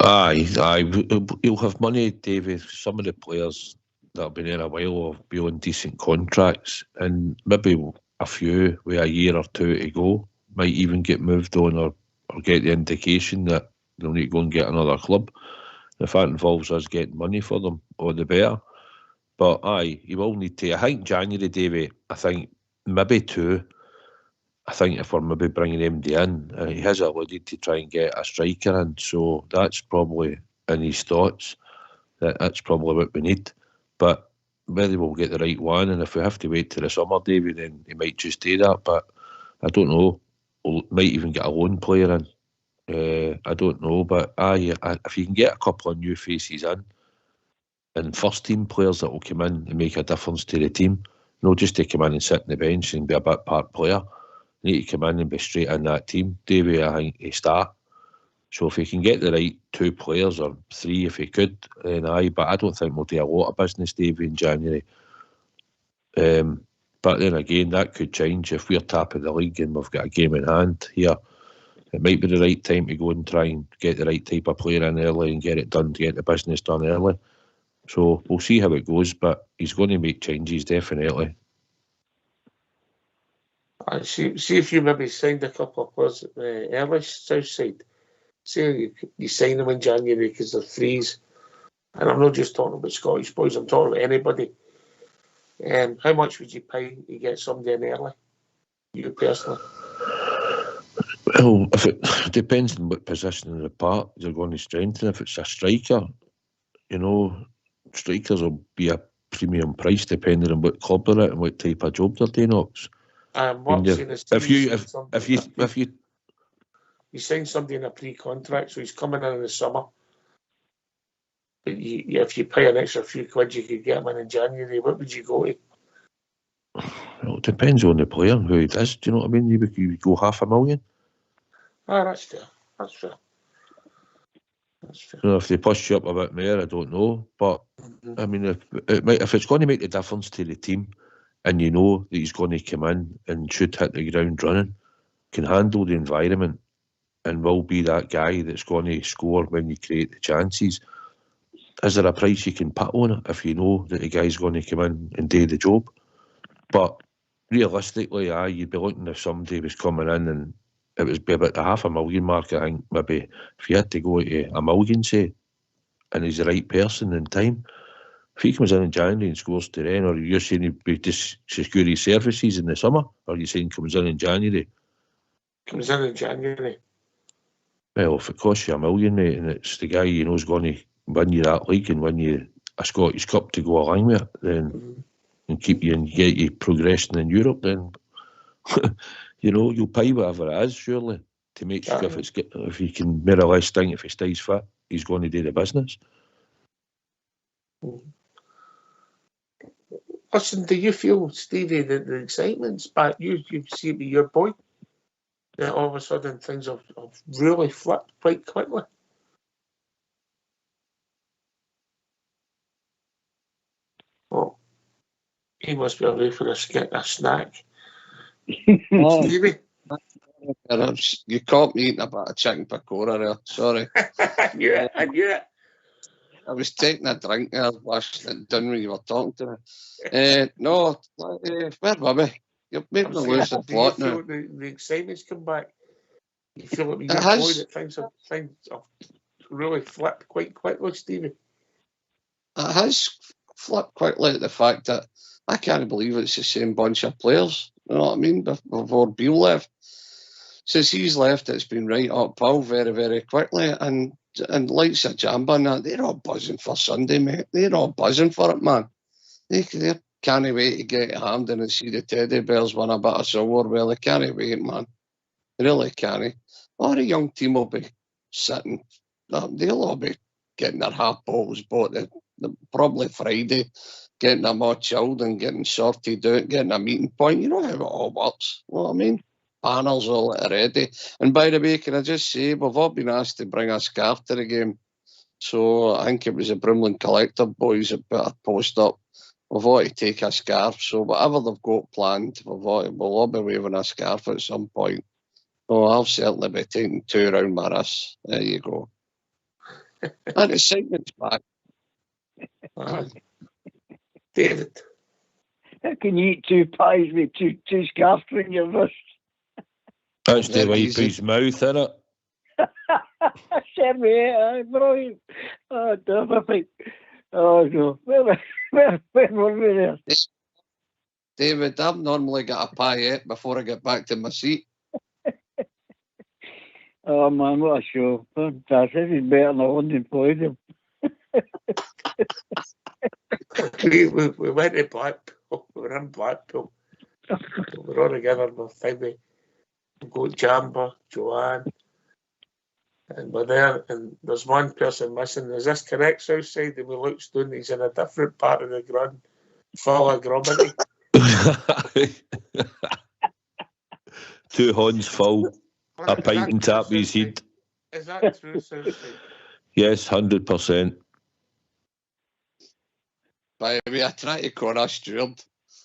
Aye. He'll have money, David. Some of the players that have been there a while will be on decent contracts, and maybe a few with a year or two to go might even get moved on or get the indication that they'll need to go and get another club. If that involves us getting money for them, all the better. But aye, you will need to. I think January, David, I think maybe 2. I think if we're maybe bringing MD in, he has alluded to try and get a striker in, so that's probably in his thoughts. That's probably what we need. But whether we'll get the right one, and if we have to wait till the summer, David, then he might just do that. But I don't know. We might even get a loan player in. I don't know. But if you can get a couple of new faces in, and first team players that will come in and make a difference to the team, not just to come in and sit on the bench and be a bit part player. Need to come in and be straight in that team. Davey, I think, he start. So if he can get the right 2 players, or 3 if he could, then aye. But I don't think we'll do a lot of business, Davey, in January. But then again, that could change if we're top of the league and we've got a game in hand here. It might be the right time to go and try and get the right type of player in early and get it done, to get the business done early. So we'll see how it goes, but he's going to make changes, definitely. See if you maybe signed a couple of players early, Southside. Say you sign them in January because they're frees. And I'm not just talking about Scottish boys, I'm talking about anybody. How much would you pay to get somebody in early? You personally? Well, if it depends on what position in the park they're going to strengthen. If it's a striker, strikers will be a premium price depending on what club they're at and what type of job they're doing. Ox. If you sign somebody in a pre-contract, so he's coming in the summer. But if you pay an extra few quid, you could get him in January. What would you go to? Well, it depends on the player, who it is. Do you know what I mean? You would go $500,000. That's fair. That's fair. If they push you up a bit more, I don't know. But I mean, if it's going to make a difference to the team, and you know that he's going to come in and should hit the ground running, can handle the environment, and will be that guy that's going to score when you create the chances, is there a price you can put on it if you know that the guy's going to come in and do the job? But realistically, you'd be looking if somebody was coming in and it was be about the $500,000 mark. I think maybe if you had to go to $1 million, say, and he's the right person in time, if he comes in January and scores to then, or you're saying he'd be just secure his services in the summer, or you're saying comes in January? Comes in January. Well, if it costs you $1 million, mate, and it's the guy you know is going to win you that league and win you a Scottish Cup to go along with it, then and keep you and get you progressing in Europe, then you'll pay whatever it is, surely, to make sure if he can more or less think if he stays fit, he's going to do the business. Listen, do you feel, Stevie, that the excitement's back? You see it with your boy, that all of a sudden things have really flipped quite quickly? Oh, he must be away for a snack. Stevie? You caught me eating a bit of chicken pakora there. Sorry. I knew it. I was taking a drink there, washing it down when you were talking to me. Where were we? You've made me lose the plot now. The excitement's come back. You feel like with your boy that things have really flipped quite quickly, Stevie? It has flipped quickly, the fact that I can't believe it's the same bunch of players. You know what I mean? Before Beale left. Since he's left, it's been right uphill very, very quickly. And likes of Jamba and that, they're all buzzing for Sunday, mate. They're all buzzing for it, man. They can't wait to get to Hampden and see the Teddy Bears win a bit of silver. Well, they can't wait, man. They really can't. All the young team will be sitting. They'll all be getting their half bottles bought probably Friday, getting them all chilled and getting sorted out, getting a meeting point. You know how it all works. You know what I mean? Panels all ready. And by the way, can I just say, we've all been asked to bring a scarf to the game. So I think it was the Brimlin Collective boys that put a post up. We've all to take a scarf. So whatever they've got planned, we'll all be waving a scarf at some point. So I'll certainly be taking 2 around my wrist. There you go. And the segment's back. David. How can you eat 2 pies with two scarves in your wrist? That's the wipe his mouth, innit? Sure, brilliant. Oh, terrific. Oh, no. Where were we there? David, I've normally got a paillette before I get back to my seat. Oh, man, what a show. Fantastic. This is better than the London Palladium. we went to Blackpool. We were in Blackpool. We were all together with Phoebe. We got Jamba, Joanne, and we're there, and there's one person missing. Is this correct, Southside? And we looked down, he's in a different part of the ground, full of grubbity. 2 horns full, a pint and tap his head. Is that true, Southside? Yes, 100%. By the way, I try to call us steward.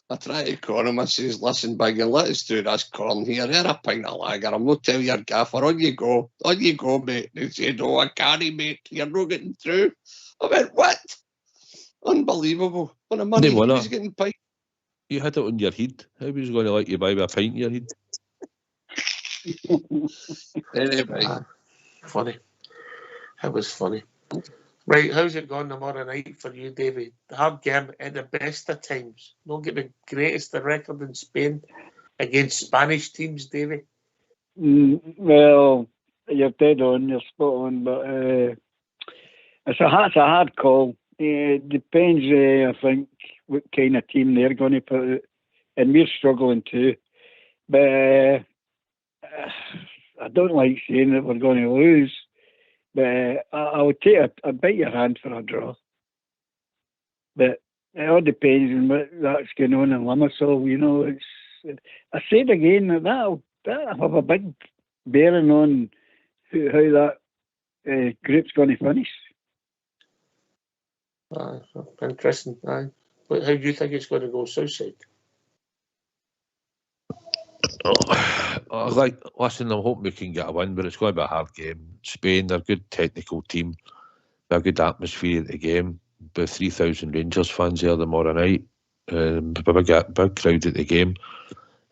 I try to call him. I says, listen, big, let us do this corn here. Here a pint of lager. I'm not telling your gaffer. On you go, mate. They said, oh, I can't, mate. You're not getting through. I went, what? Unbelievable. When a money was getting pint. You had it on your head. How was he going to let you buy a pint in your head? Anyway. Funny. It was funny. Right, how's it going tomorrow night for you, David? Hard game at the best of times. Don't get the greatest record in Spain against Spanish teams, David. Well, you're dead on, you're spot on, but it's a hard call. It depends, I think, what kind of team they're going to put out. And we're struggling too. But I don't like saying that we're going to lose. But I would take a bite your hand for a draw. But it all depends on what that's going on in Limassol. You know, I said again that'll have a big bearing on how that group's going to finish. Interesting. But how do you think it's going to go, Southside? Listen, I'm hoping we can get a win, but it's going to be a hard game. Spain, they're a good technical team. a good atmosphere at the game. About 3,000 Rangers fans there tomorrow night. A big crowd at the game.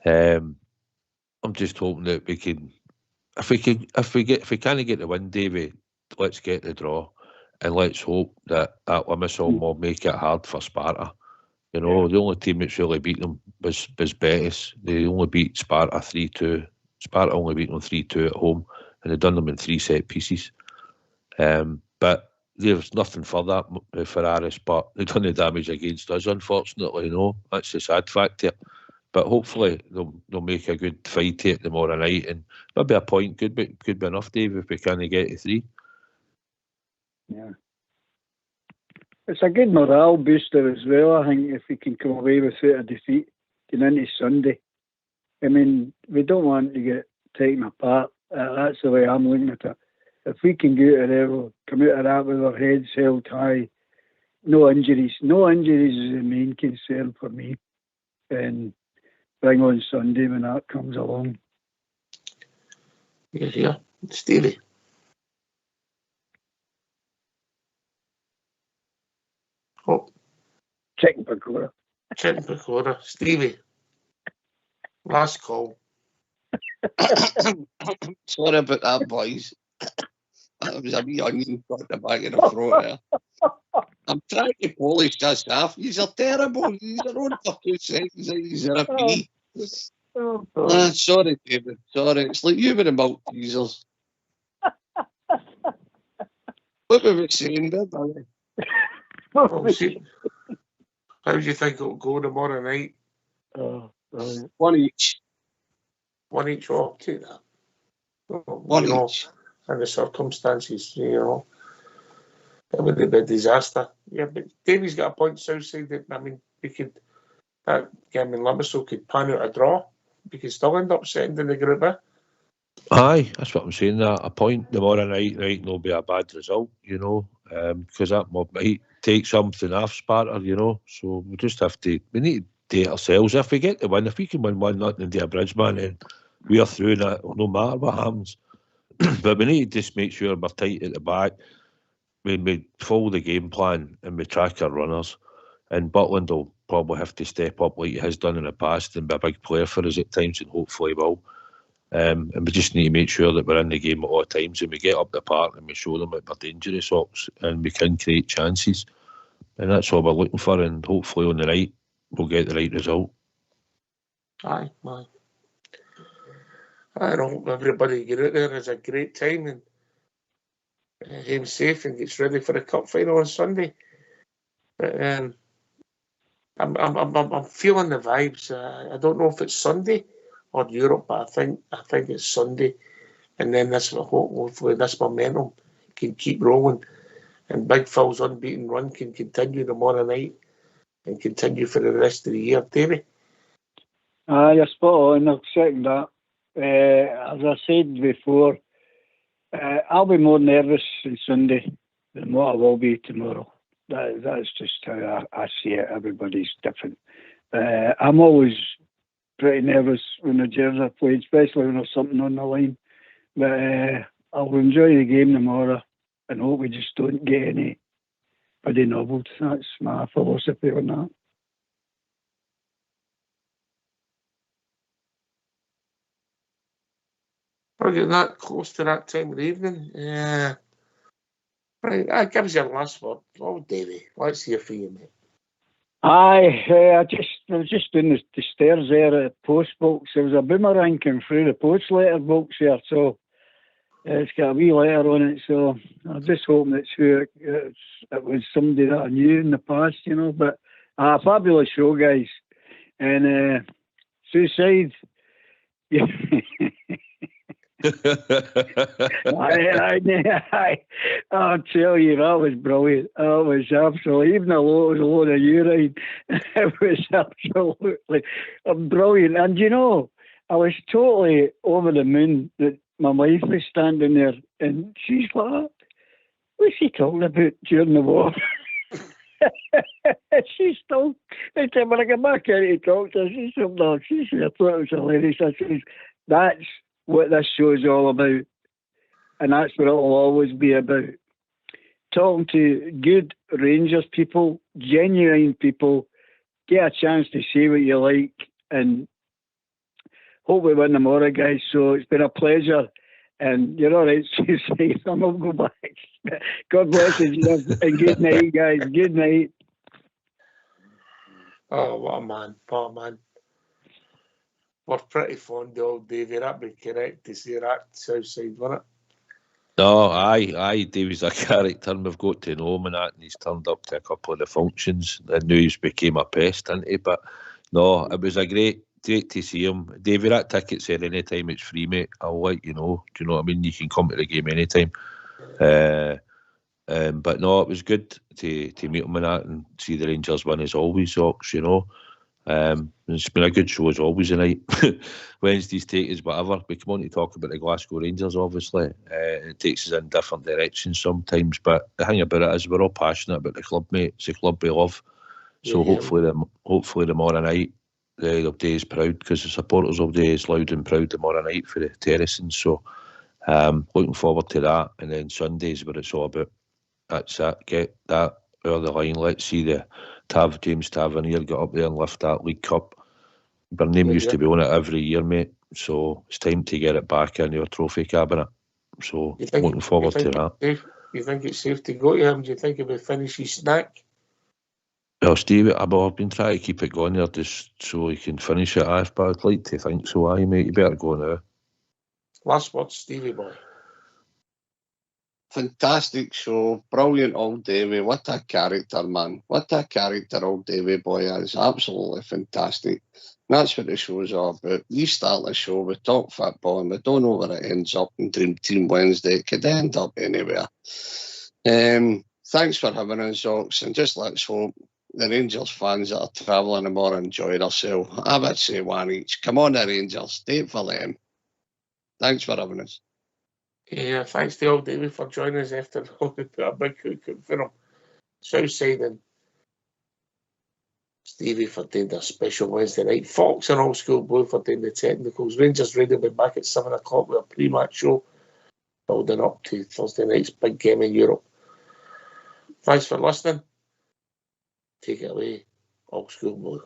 I'm just hoping that we can, if we can't get the win, Davy, let's get the draw, and let's hope that Limassol will make it hard for Sparta. You know, the only team that's really beat them was Betis. They only beat Sparta 3-2. Sparta only beat them 3-2 at home, and they done them in 3 set pieces. But there's nothing for that for Aris, but they've done the damage against us, unfortunately. You know, that's the sad fact here. But hopefully they'll make a good fight here tomorrow night, and maybe a point could be enough, Dave, if we can't get to 3. Yeah. It's a good morale booster as well, I think, if we can come away without a defeat going into Sunday. I mean, we don't want to get taken apart. That's the way I'm looking at it. If we can go out there, we'll come out of that with our heads held high. No injuries. No injuries is the main concern for me. And bring on Sunday when that comes along. Yeah. Stevie. Oh. Chicken pakora. Stevie. Last call. Sorry about that, boys. That was a wee onion got the back of the throat there. I'm trying to polish this off. These are terrible. These are on for 2 seconds. These are a pee. Sorry, David. Sorry. It's like you with the milk teasers. What were we saying there, buddy? How do you think it'll go tomorrow night? One each. One each. Oh, I'll take that. One each. And the circumstances, you know, it would be a disaster. Yeah, but Davy's got a point Southside that, I mean, we could, that game in Limassol could pan out a draw. We could still end up second in the group, eh? Aye, that's what I'm saying. That a point tomorrow night, no be a bad result, you know, because that might take something off Sparta, you know. So we just have to, we need to do it ourselves. If we get the win, if we can win 1-0 into a Bridgeman, then we are through that, no matter what happens. But we need to just make sure we're tight at the back. We follow the game plan and we track our runners. And Butland will probably have to step up like he has done in the past and be a big player for us at times, and hopefully will. And we just need to make sure that we're in the game at all times and we get up the park and we show them that we're dangerous ops and we can create chances. And that's all we're looking for, and hopefully on the night we'll get the right result. Aye. I hope everybody get out there has a great time and game's safe and gets ready for the cup final on Sunday. But I'm feeling the vibes. I don't know if it's Sunday or Europe, but I think it's Sunday. And then hopefully this momentum can keep rolling, and Big Phil's unbeaten run can continue tomorrow night and continue for the rest of the year. Davey? You're spot on. I'll second that. As I said before, I'll be more nervous on Sunday than what I will be tomorrow. That's just how I see it. Everybody's different. I'm always pretty nervous when the Jersey are playing, especially when there's something on the line. But I'll enjoy the game tomorrow and hope we just don't get anybody nobbled. That's my philosophy on that. We're getting that close to that time of the evening. Right, that gives you a last word. Oh, Davey, let's hear from you, mate. Aye, I was just doing the stairs there at the post box. There was a boomerang came through the post letter box here, so it's got a wee letter on it. So I'm just hoping it was somebody that I knew in the past, you know. But fabulous show, guys. And Suicide. I'll tell you, that was brilliant. That was absolutely, even though it was a load of urine, it was absolutely brilliant. And you know, I was totally over the moon that my wife was standing there, and she's like, "What's he talking about during the war?" She's still, every time when I get back out to talk to her, she said, I thought it was hilarious. I said, that's what this show is all about, and that's what it'll always be about. talking to good Rangers people, genuine people, get a chance to say what you like, and hope we win tomorrow, guys. So it's been a pleasure. And you're all right, Susie. I'm going to go back. God bless you, and good night, guys. Good night. Oh, what a man. What a man. We're pretty fond of old Davey. That'd be correct to say that Southside, wouldn't it? No, aye, Davey's a character, and we've got to know him and that, and he's turned up to a couple of the functions. I knew he's became a pest, hasn't he? But no, it was a great to see him. Davey, that ticket's here anytime it's free, mate. I'll let you know. Do you know what I mean? You can come to the game anytime. But no, it was good to meet him and that, and see the Rangers win as always, Ox, you know. It's been a good show as always tonight. Wednesdays take us whatever. We come on to talk about the Glasgow Rangers, obviously. It takes us in different directions sometimes, but the thing about it is we're all passionate about the club, mate. It's a club we love. So hopefully tomorrow night the day is proud, because the supporters will be as loud and proud tomorrow night for the terracing. So looking forward to that. And then Sunday's where it's all about. That's it. Get that over the line. Let's see the James Tavernier get up there and lift that League Cup. Burnham used to be on it every year, mate. So it's time to get it back into our trophy cabinet. So looking forward to that. You think it's safe to go to him? Do you think he'll finish his snack? Well, Steve, I've been trying to keep it going there just so he can finish it off, but I'd like to think so. Aye, mate, you better go now. Last word, Stevie boy. Fantastic show, brilliant old Davey. What a character, man. What a character old Davey boy is. Absolutely fantastic. And that's what the show's all about. We start the show, we talk football, and we don't know where it ends up in Dream Team Wednesday. It could end up anywhere. Thanks for having us, Ox, and just let's hope the Rangers fans that are travelling tomorrow enjoy themselves. I would say one each. Come on, the Rangers. Stay for them. Thanks for having us. Yeah, thanks to old David for joining us after we put a big hook up for him. Southside and Stevie for doing their special Wednesday night. Fox and Old School Blue for doing the technicals. Rangers Radio will be back at 7 o'clock with a pre-match show building up to Thursday night's big game in Europe. Thanks for listening. Take it away, Old School Blue.